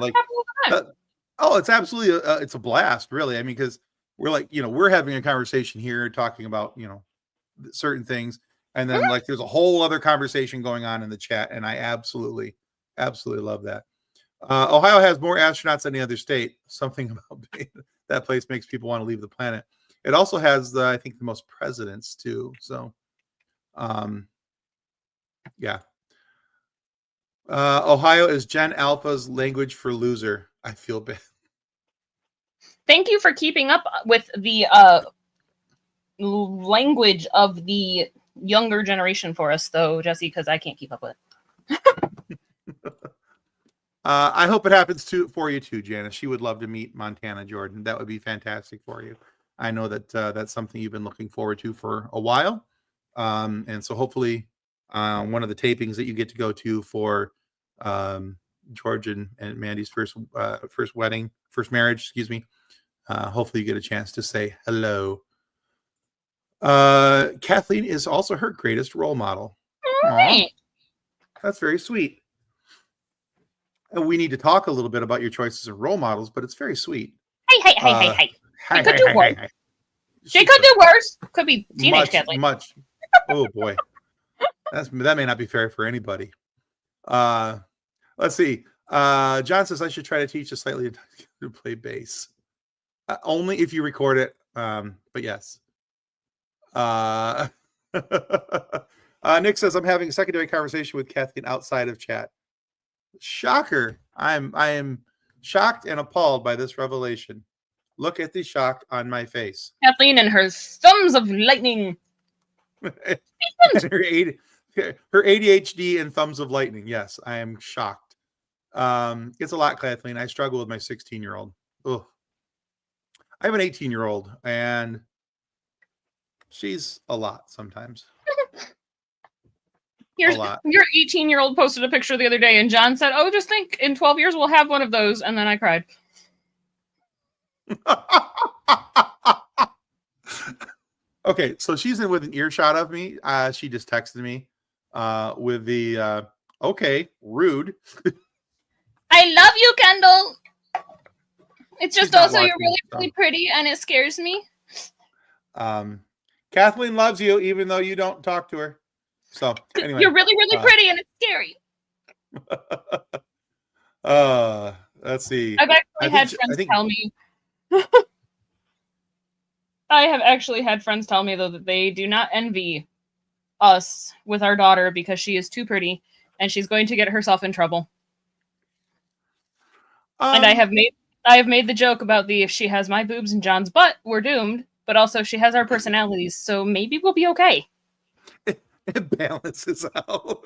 It's absolutely it's a blast, really. I mean, because we're having a conversation here talking about, certain things. And then there's a whole other conversation going on in the chat. And I absolutely love that. Ohio has more astronauts than any other state. Something about that place makes people want to leave the planet. It also has I think the most presidents too. So, yeah. Ohio is Gen Alpha's language for loser. I feel bad. Thank you for keeping up with the language of the younger generation for us, though, Jesse, because I can't keep up with it. I hope it happens for you too, Janice. She would love to meet Montana Jordan. That would be fantastic for you. I know that that's something you've been looking forward to for a while. And so hopefully one of the tapings that you get to go to for George and Mandy's first marriage, excuse me. Hopefully you get a chance to say hello. Kathleen is also her greatest role model. Right. That's very sweet. And we need to talk a little bit about your choices of role models, but it's very sweet. Hey. She could do worse. She could do worse. Could be teenage Kathleen. Much. Oh boy. That may not be fair for anybody. Let's see. John says I should try to teach a slightly to play bass. Only if you record it. But yes. Nick says I'm having a secondary conversation with Kathleen outside of chat. Shocker. I am shocked and appalled by this revelation. Look at the shock on my face. Kathleen and her thumbs of lightning. her ADHD and thumbs of lightning. Yes, I am shocked. It's a lot, Kathleen. I struggle with my 16-year-old. Ugh. I have an 18-year-old, and she's a lot sometimes. Your 18-year-old posted a picture the other day, and John said, "Oh, just think, in 12 years we'll have one of those." And then I cried. Okay, so she's in with an earshot of me. She just texted me with the okay, rude. I love you, Kendall. It's just also watching, you're really pretty, and it scares me. Kathleen loves you, even though you don't talk to her. So anyway, you're really pretty, and it's scary. Let's see. I've actually had friends tell me. I have actually had friends tell me though that they do not envy us with our daughter because she is too pretty and she's going to get herself in trouble. And I have made the joke about if she has my boobs and John's butt, we're doomed. But also she has our personalities, so maybe we'll be okay. It balances out.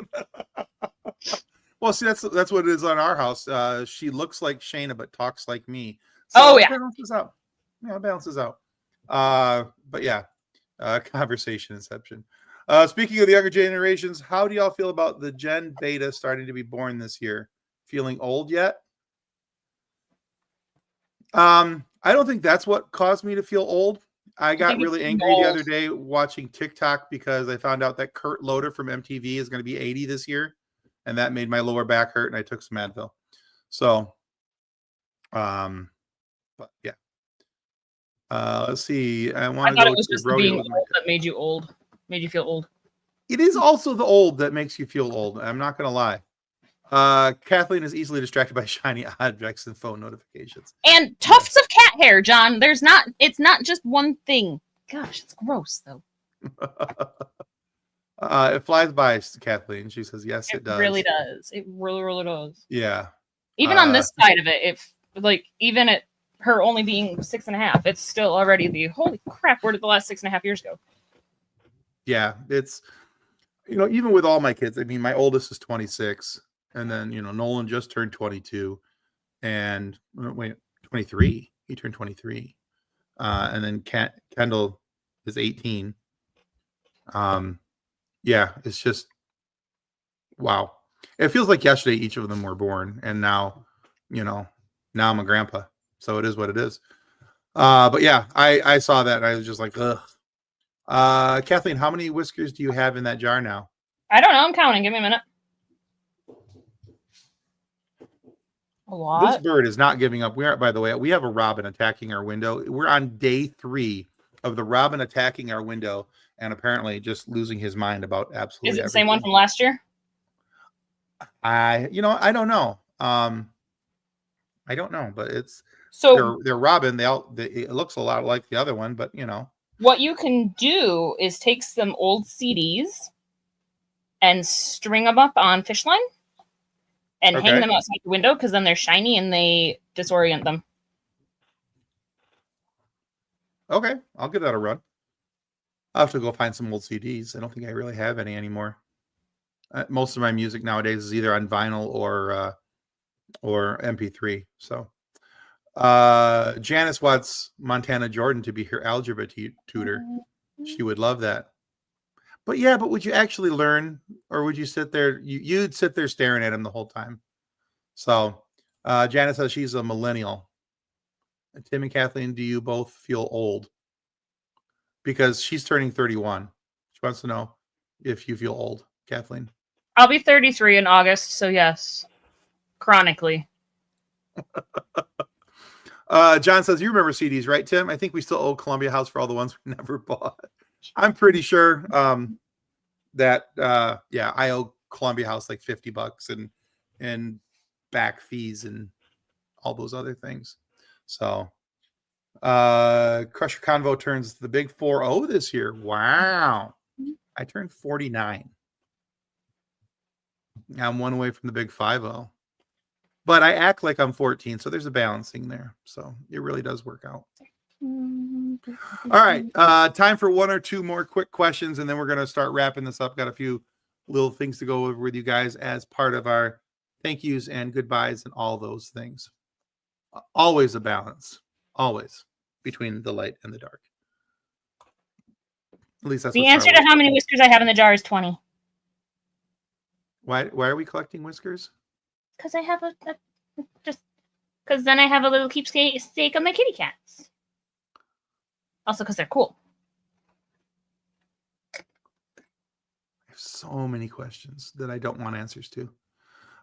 Well, see, that's what it is on our house. She looks like Shayna, but talks like me. So oh yeah, balances out. it balances out. But yeah, conversation inception. Speaking of the younger generations, how do y'all feel about the Gen Beta starting to be born this year? Feeling old yet? I don't think that's what caused me to feel old. I got really angry the other day watching TikTok because I found out that Kurt Loder from MTV is going to be 80 this year, and that made my lower back hurt, and I took some Advil. So, but yeah. Let's see. I want to go it was to just Brody. being old that made you old, made you feel old. It is also the old that makes you feel old. I'm not going to lie. Kathleen is easily distracted by shiny objects and phone notifications. And tufts of cat hair, John. It's not just one thing. Gosh, it's gross though. It flies by, Kathleen. She says, yes, it does. It really does. It really, really does. Yeah. Even on this side of it, if like even at her only being 6.5, it's still already the holy crap, where did the last 6.5 years go? Yeah, it's even with all my kids, I mean, my oldest is 26. And then, Nolan just turned 22 and 23. He turned 23. And then Kendall is 18. Yeah, it's just, wow. It feels like yesterday each of them were born. And now, now I'm a grandpa. So it is what it is. But yeah, I saw that and I was just like, ugh. Kathleen, how many whiskers do you have in that jar now? I don't know. I'm counting. Give me a minute. A lot. This bird is not giving up. By the way, we have a robin attacking our window. We're on day 3 of the robin attacking our window and apparently just losing his mind about absolutely everything. Is it the everything. same one from last year? I don't know. I don't know, but it's so they're robin. It looks a lot like the other one, but what you can do is take some old CDs and string them up on fish line and hang them outside the window because then they're shiny and they disorient them. Okay, I'll give that a run. I'll have to go find some old CDs. I don't think I really have any anymore. Most of my music nowadays is either on vinyl or MP3. So, Janice wants Montana Jordan to be her algebra tutor. She would love that. But yeah, would you actually learn, or would you sit there? You'd sit there staring at him the whole time. So, Janice says she's a millennial. Tim and Kathleen, do you both feel old? Because she's turning 31. She wants to know if you feel old, Kathleen. I'll be 33 in August, so yes, chronically. John says, you remember CDs, right, Tim? I think we still owe Columbia House for all the ones we never bought. I'm pretty sure that I owe Columbia House like $50 and back fees and all those other things. So Crusher Convo turns the big 4-0 this year. Wow. I turned 49. I'm one away from the big 5-0. But I act like I'm 14, so there's a balancing there. So it really does work out. All right. Time for one or two more quick questions, and then we're going to start wrapping this up. Got a few little things to go over with you guys as part of our thank yous and goodbyes and all those things. Always a balance. Always between the light and the dark. At least that's the answer to how many whiskers I have in the jar is 20. Why are we collecting whiskers? Because I have because then I have a little keepsake of my kitty cats. Also because they're cool. I have so many questions that I don't want answers to.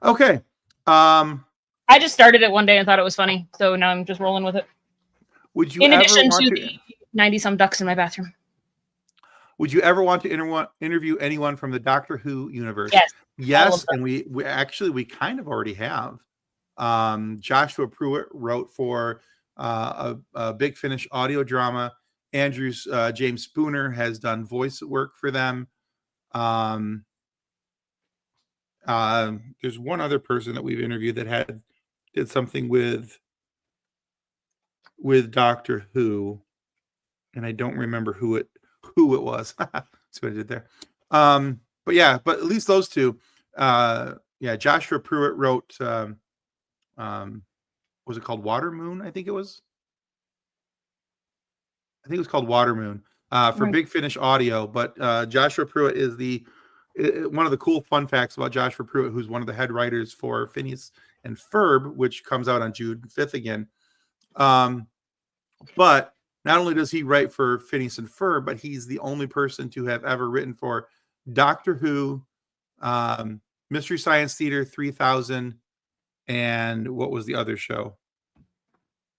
Okay. I just started it one day and thought it was funny, so now I'm just rolling with it. Would you in addition to the 90-some ducks in my bathroom? Would you ever want to interview anyone from the Doctor Who universe? Yes, and we kind of already have. Joshua Pruitt wrote for a Big Finish audio drama. Andrew's James Spooner has done voice work for them. There's one other person that we've interviewed that did something with Doctor Who, and I don't remember who it was. That's what I did there. But at least those two. Joshua Pruitt wrote was it called Water Moon? I think it was. I think it was called Watermoon for Big Finish Audio. But Joshua Pruitt is one of the cool fun facts about Joshua Pruitt, who's one of the head writers for Phineas and Ferb, which comes out on June 5th again. But not only does he write for Phineas and Ferb, but he's the only person to have ever written for Doctor Who, Mystery Science Theater 3000, and what was the other show?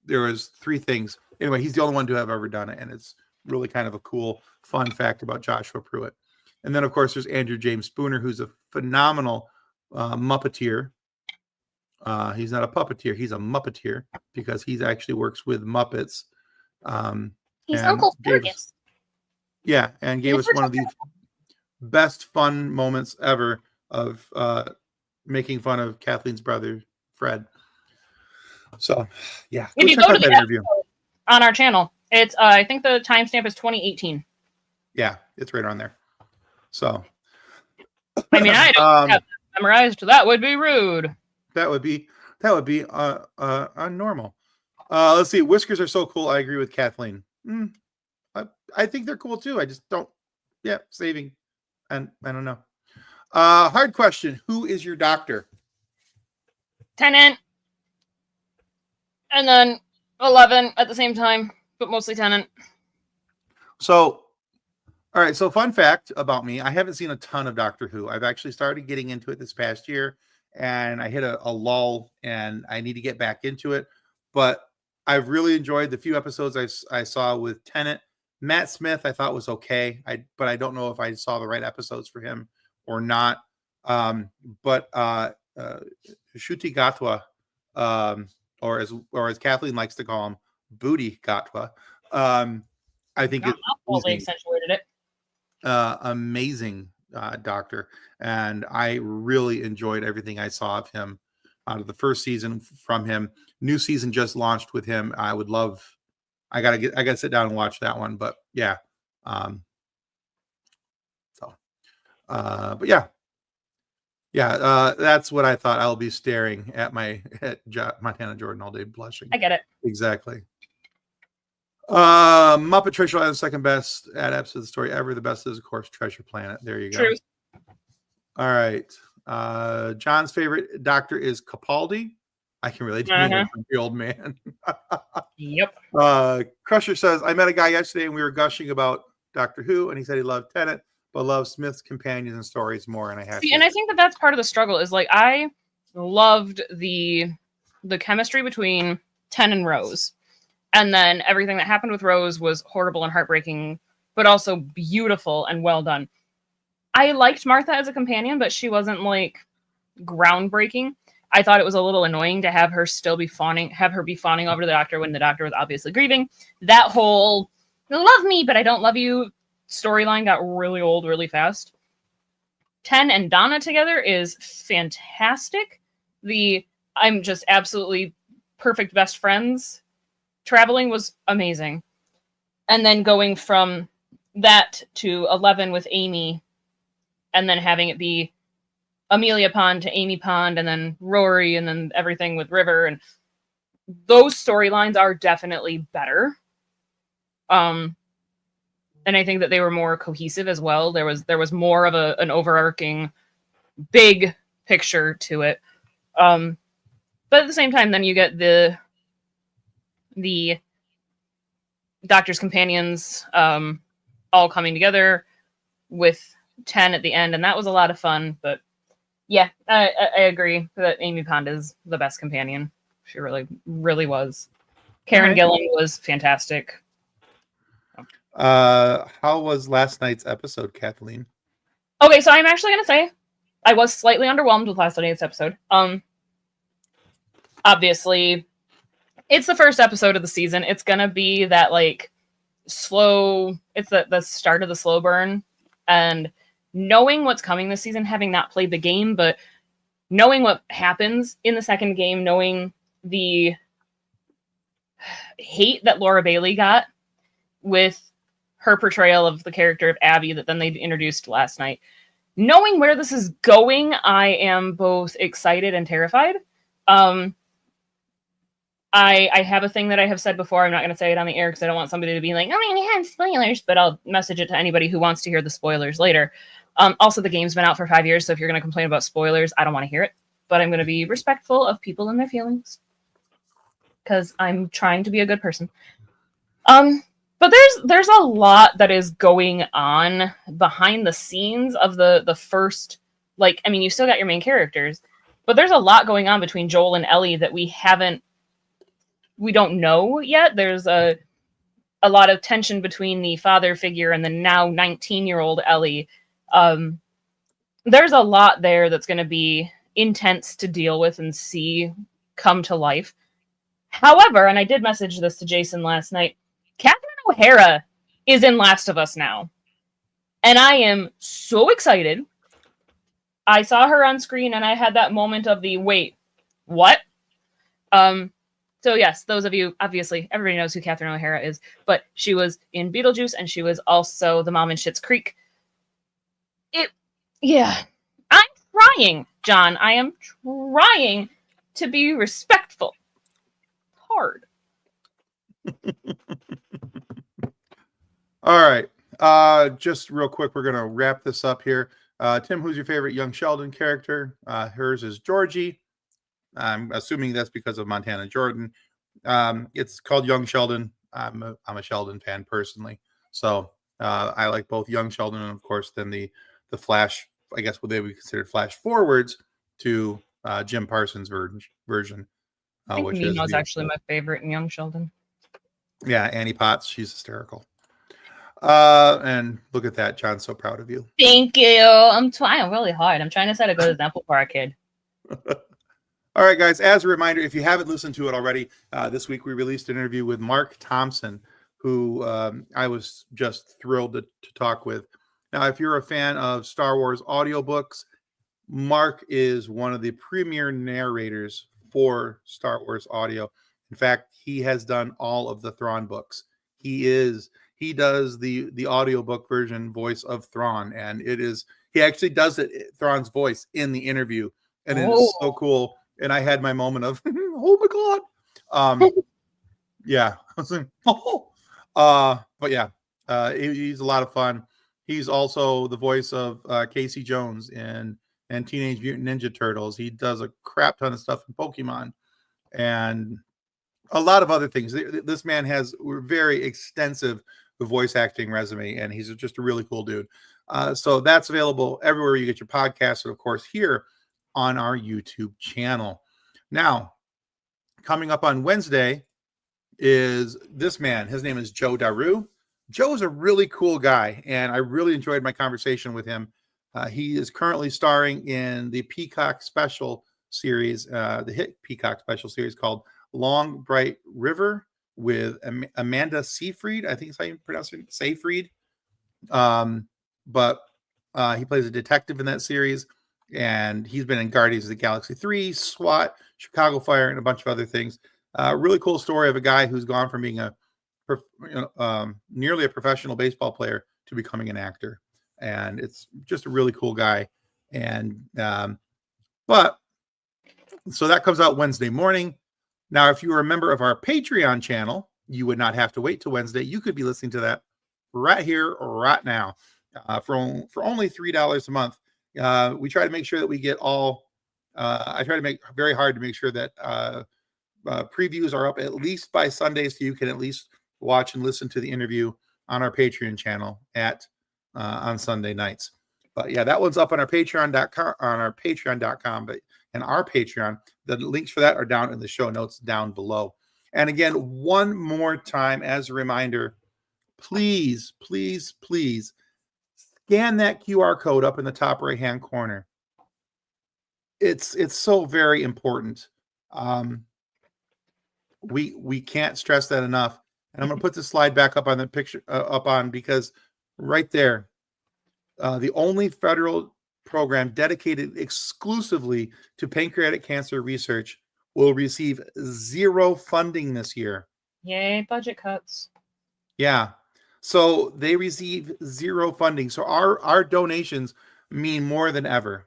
There was 3 things. Anyway, he's the only one to have ever done it, and it's really kind of a cool, fun fact about Joshua Pruitt. And then, of course, there's Andrew James Spooner, who's a phenomenal Muppeteer. He's not a puppeteer; he's a Muppeteer because he actually works with Muppets. He's Uncle Fergus. Yeah, and gave us one of the best fun moments ever of making fun of Kathleen's brother, Fred. So, yeah. If you go to the interview on our channel, it's I think the timestamp is 2018. Yeah, it's right on there. So, I mean, I don't have that memorized. That would be rude. That would be unnormal. Let's see. Whiskers are so cool. I agree with Kathleen. I think they're cool too. I just don't. Yeah, saving. And I don't know. Hard question. Who is your doctor? Tennant. And then 11 at the same time, but mostly Tennant. So, all right. So, fun fact about me: I haven't seen a ton of Doctor Who. I've actually started getting into it this past year, and I hit a lull, and I need to get back into it. But I've really enjoyed the few episodes I saw with Tennant. Matt Smith, I thought was okay. But I don't know if I saw the right episodes for him or not. But Shuti Gatwa, or as Kathleen likes to call him, Booty Gatwa. I think it's accentuated it. Amazing doctor, and I really enjoyed everything I saw of him out of the first season from him. New season just launched with him. I would love. I gotta sit down and watch that one. But yeah, but yeah. That's what I thought. I'll be staring at Montana Jordan all day, blushing. I get it. Exactly. Muppet Treasure Island, second best adaptation of the story ever. The best is, of course, Treasure Planet. There you go. Truth. All right. John's favorite doctor is Capaldi. I can relate to him, the old man. Yep. Crusher says, I met a guy yesterday and we were gushing about Doctor Who, and he said he loved Tennant, but loved Smith's companions and stories more. And I have and I think that's part of the struggle is like I loved the chemistry between Tennant and Rose. And then everything that happened with Rose was horrible and heartbreaking, but also beautiful and well done. I liked Martha as a companion, but she wasn't like groundbreaking. I thought it was a little annoying to have her still be fawning over the doctor when the doctor was obviously grieving. That whole love me, but I don't love you storyline got really old really fast. Ten and Donna together is fantastic. I'm just absolutely perfect best friends. Traveling was amazing. And then going from that to 11 with Amy, and then having it be Amelia Pond to Amy Pond, and then Rory, and then everything with River, and those storylines are definitely better. And I think that they were more cohesive as well. There was more of an overarching big picture to it. But at the same time, then you get the Doctor's companions all coming together with 10 at the end, and that was a lot of fun. But yeah, I agree that Amy Pond is the best companion. She really, really was. Karen Gillan was fantastic. How was last night's episode, Kathleen? Okay, so I'm actually gonna say I was slightly underwhelmed with last night's episode. Obviously, it's the first episode of the season. It's gonna be that like slow. It's the start of the slow burn, and knowing what's coming this season, having not played the game, but knowing what happens in the second game, knowing the hate that Laura Bailey got with her portrayal of the character of Abby that then they introduced last night. Knowing where this is going, I am both excited and terrified. I I have a thing that I have said before. I'm not going to say it on the air because I don't want somebody to be like, oh, we have spoilers, but I'll message it to anybody who wants to hear the spoilers later. Also, the game's been out for 5 years, so if you're going to complain about spoilers, I don't want to hear it. But I'm going to be respectful of people and their feelings because I'm trying to be a good person. But there's a lot that is going on behind the scenes of the first, like, I mean, you still got your main characters, but there's a lot going on between Joel and Ellie that we don't know yet. There's a lot of tension between the father figure and the now 19-year-old Ellie. There's a lot there that's going to be intense to deal with and see come to life. However, and I did message this to Jason last night, Catherine O'Hara is in Last of Us now. And I am so excited. I saw her on screen and I had that moment of the, wait, what? So yes, those of you, obviously, everybody knows who Catherine O'Hara is, but she was in Beetlejuice and she was also the mom in Schitt's Creek. I'm trying, John. I am trying to be respectful. Hard. All right. Just real quick, we're going to wrap this up here. Tim, who's your favorite Young Sheldon character? Hers is Georgie. I'm assuming that's because of Montana Jordan. It's called Young Sheldon. I'm a Sheldon fan personally. So I like both Young Sheldon and, of course, then the Flash, I guess what they would consider Flash forwards to Jim Parsons' version. I think Nino's actually my favorite in Young Sheldon. Yeah, Annie Potts. She's hysterical. And look at that. John's so proud of you. Thank you. I'm trying really hard. I'm trying to set a good example for our kid. All right, guys. As a reminder, if you haven't listened to it already, this week we released an interview with Mark Thompson, who I was just thrilled to talk with. Now, if you're a fan of Star Wars audiobooks, Mark is one of the premier narrators for Star Wars audio. In fact, he has done all of the Thrawn books. He does the audiobook version voice of Thrawn, and he actually does Thrawn's voice in the interview, and it is so cool. And I had my moment of, oh my God. Yeah. I was like, but yeah, he's a lot of fun. He's also the voice of Casey Jones in Teenage Mutant Ninja Turtles. He does a crap ton of stuff in Pokemon and a lot of other things. This man has a very extensive voice acting resume, and he's just a really cool dude. So that's available everywhere you get your podcasts, and of course here on our YouTube channel. Now, coming up on Wednesday is this man. His name is Joe Daru. Joe is a really cool guy, and I really enjoyed my conversation with him. He is currently starring in the Peacock special series, the hit Peacock special series called Long Bright River with Amanda Seyfried. I think it's how you pronounce it, Seyfried. But he plays a detective in that series, and he's been in Guardians of the Galaxy 3, SWAT, Chicago Fire, and a bunch of other things. Really cool story of a guy who's gone from being nearly a professional baseball player to becoming an actor. And it's just a really cool guy. And but so that comes out Wednesday morning. Now, if you were a member of our Patreon channel, you would not have to wait till Wednesday. You could be listening to that right here, right now, for only $3 a month. We try to make sure that we get all. I try to make very hard to make sure that previews are up at least by Sunday, so you can at least watch and listen to the interview on our Patreon channel on Sunday nights. But yeah, that one's up on our patreon.com, but in our Patreon, the links for that are down in the show notes down below. And again, one more time as a reminder, please, please, please scan that QR code up in the top right-hand corner. It's so very important. We can't stress that enough. And I'm going to put the slide back up on the picture because right there, the only federal program dedicated exclusively to pancreatic cancer research will receive 0 funding this year. Yay, budget cuts. Yeah. So they receive 0 funding. So our donations mean more than ever.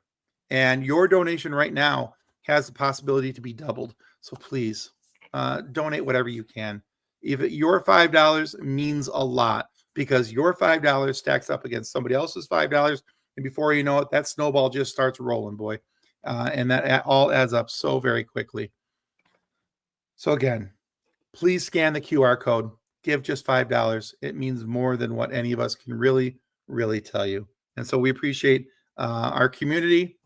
And your donation right now has the possibility to be doubled. So please, donate whatever you can. Even your $5 means a lot, because your $5 stacks up against somebody else's $5, and before you know it, that snowball just starts rolling, boy. And that all adds up so very quickly. So again, please scan the QR code. Give just $5. It means more than what any of us can really, really tell you. And so we appreciate our community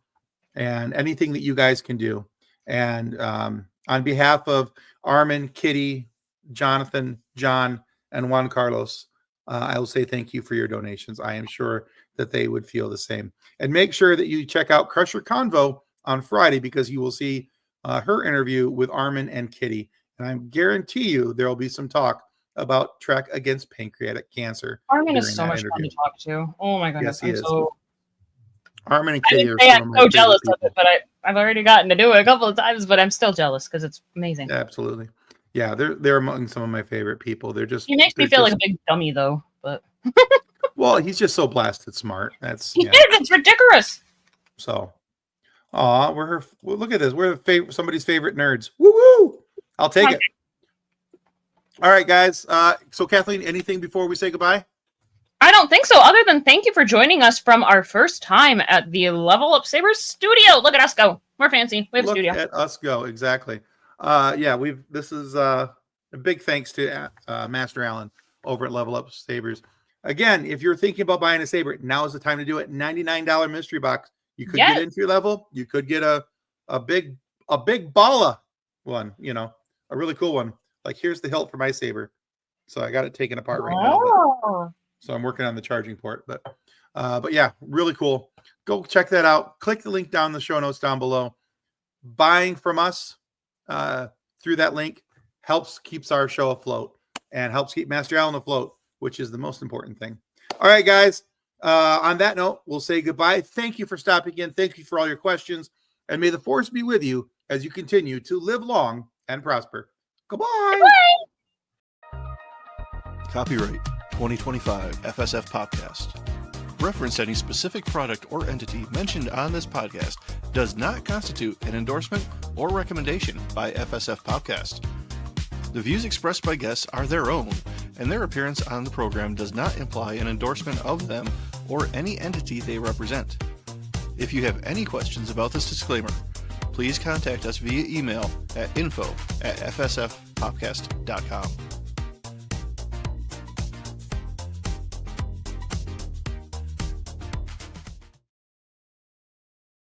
and anything that you guys can do. And on behalf of Armin, Kitty, Jonathan, John, and Juan Carlos, I will say thank you for your donations. I am sure that they would feel the same. And make sure that you check out Crusher Convo on Friday, because you will see her interview with Armin and Kitty. And I guarantee you there will be some talk about Trek against pancreatic cancer. Armin is so much fun to talk to. Oh my goodness. Yes, he is. Armin and Kitty I'm so jealous of it, but I've already gotten to do it a couple of times, but I'm still jealous because it's amazing. Absolutely. Yeah, they're among some of my favorite people. He makes me feel like a big dummy though, but well, he's just so blasted smart. It's ridiculous. So look at this. We're somebody's favorite nerds. Woo woo! I'll take it. All right, guys. So Kathleen, anything before we say goodbye? I don't think so, other than thank you for joining us from our first time at the Level Up Sabres studio. Look at us go. We're fancy. We have a studio. Look at us go. Exactly. This is a big thanks to Master Allen over at Level Up Sabres. Again, if you're thinking about buying a saber, now is the time to do it. $99 mystery box. You could get into your level. You could get a big balla one, a really cool one. Like, here's the hilt for my saber. So I got it taken apart right now. So I'm working on the charging port, but yeah, really cool. Go check that out. Click the link down in the show notes down below. Buying from us through that link keeps our show afloat and helps keep Master Allen afloat, which is the most important thing. All right, guys. On that note, we'll say goodbye. Thank you for stopping in. Thank you for all your questions, and may the force be with you as you continue to live long and prosper. Goodbye. Copyright 2025 FSF PopCast. Reference to any specific product or entity mentioned on this podcast does not constitute an endorsement or recommendation by FSF PopCast. The views expressed by guests are their own, and their appearance on the program does not imply an endorsement of them or any entity they represent. If you have any questions about this disclaimer, please contact us via email at info@fsfpopcast.com.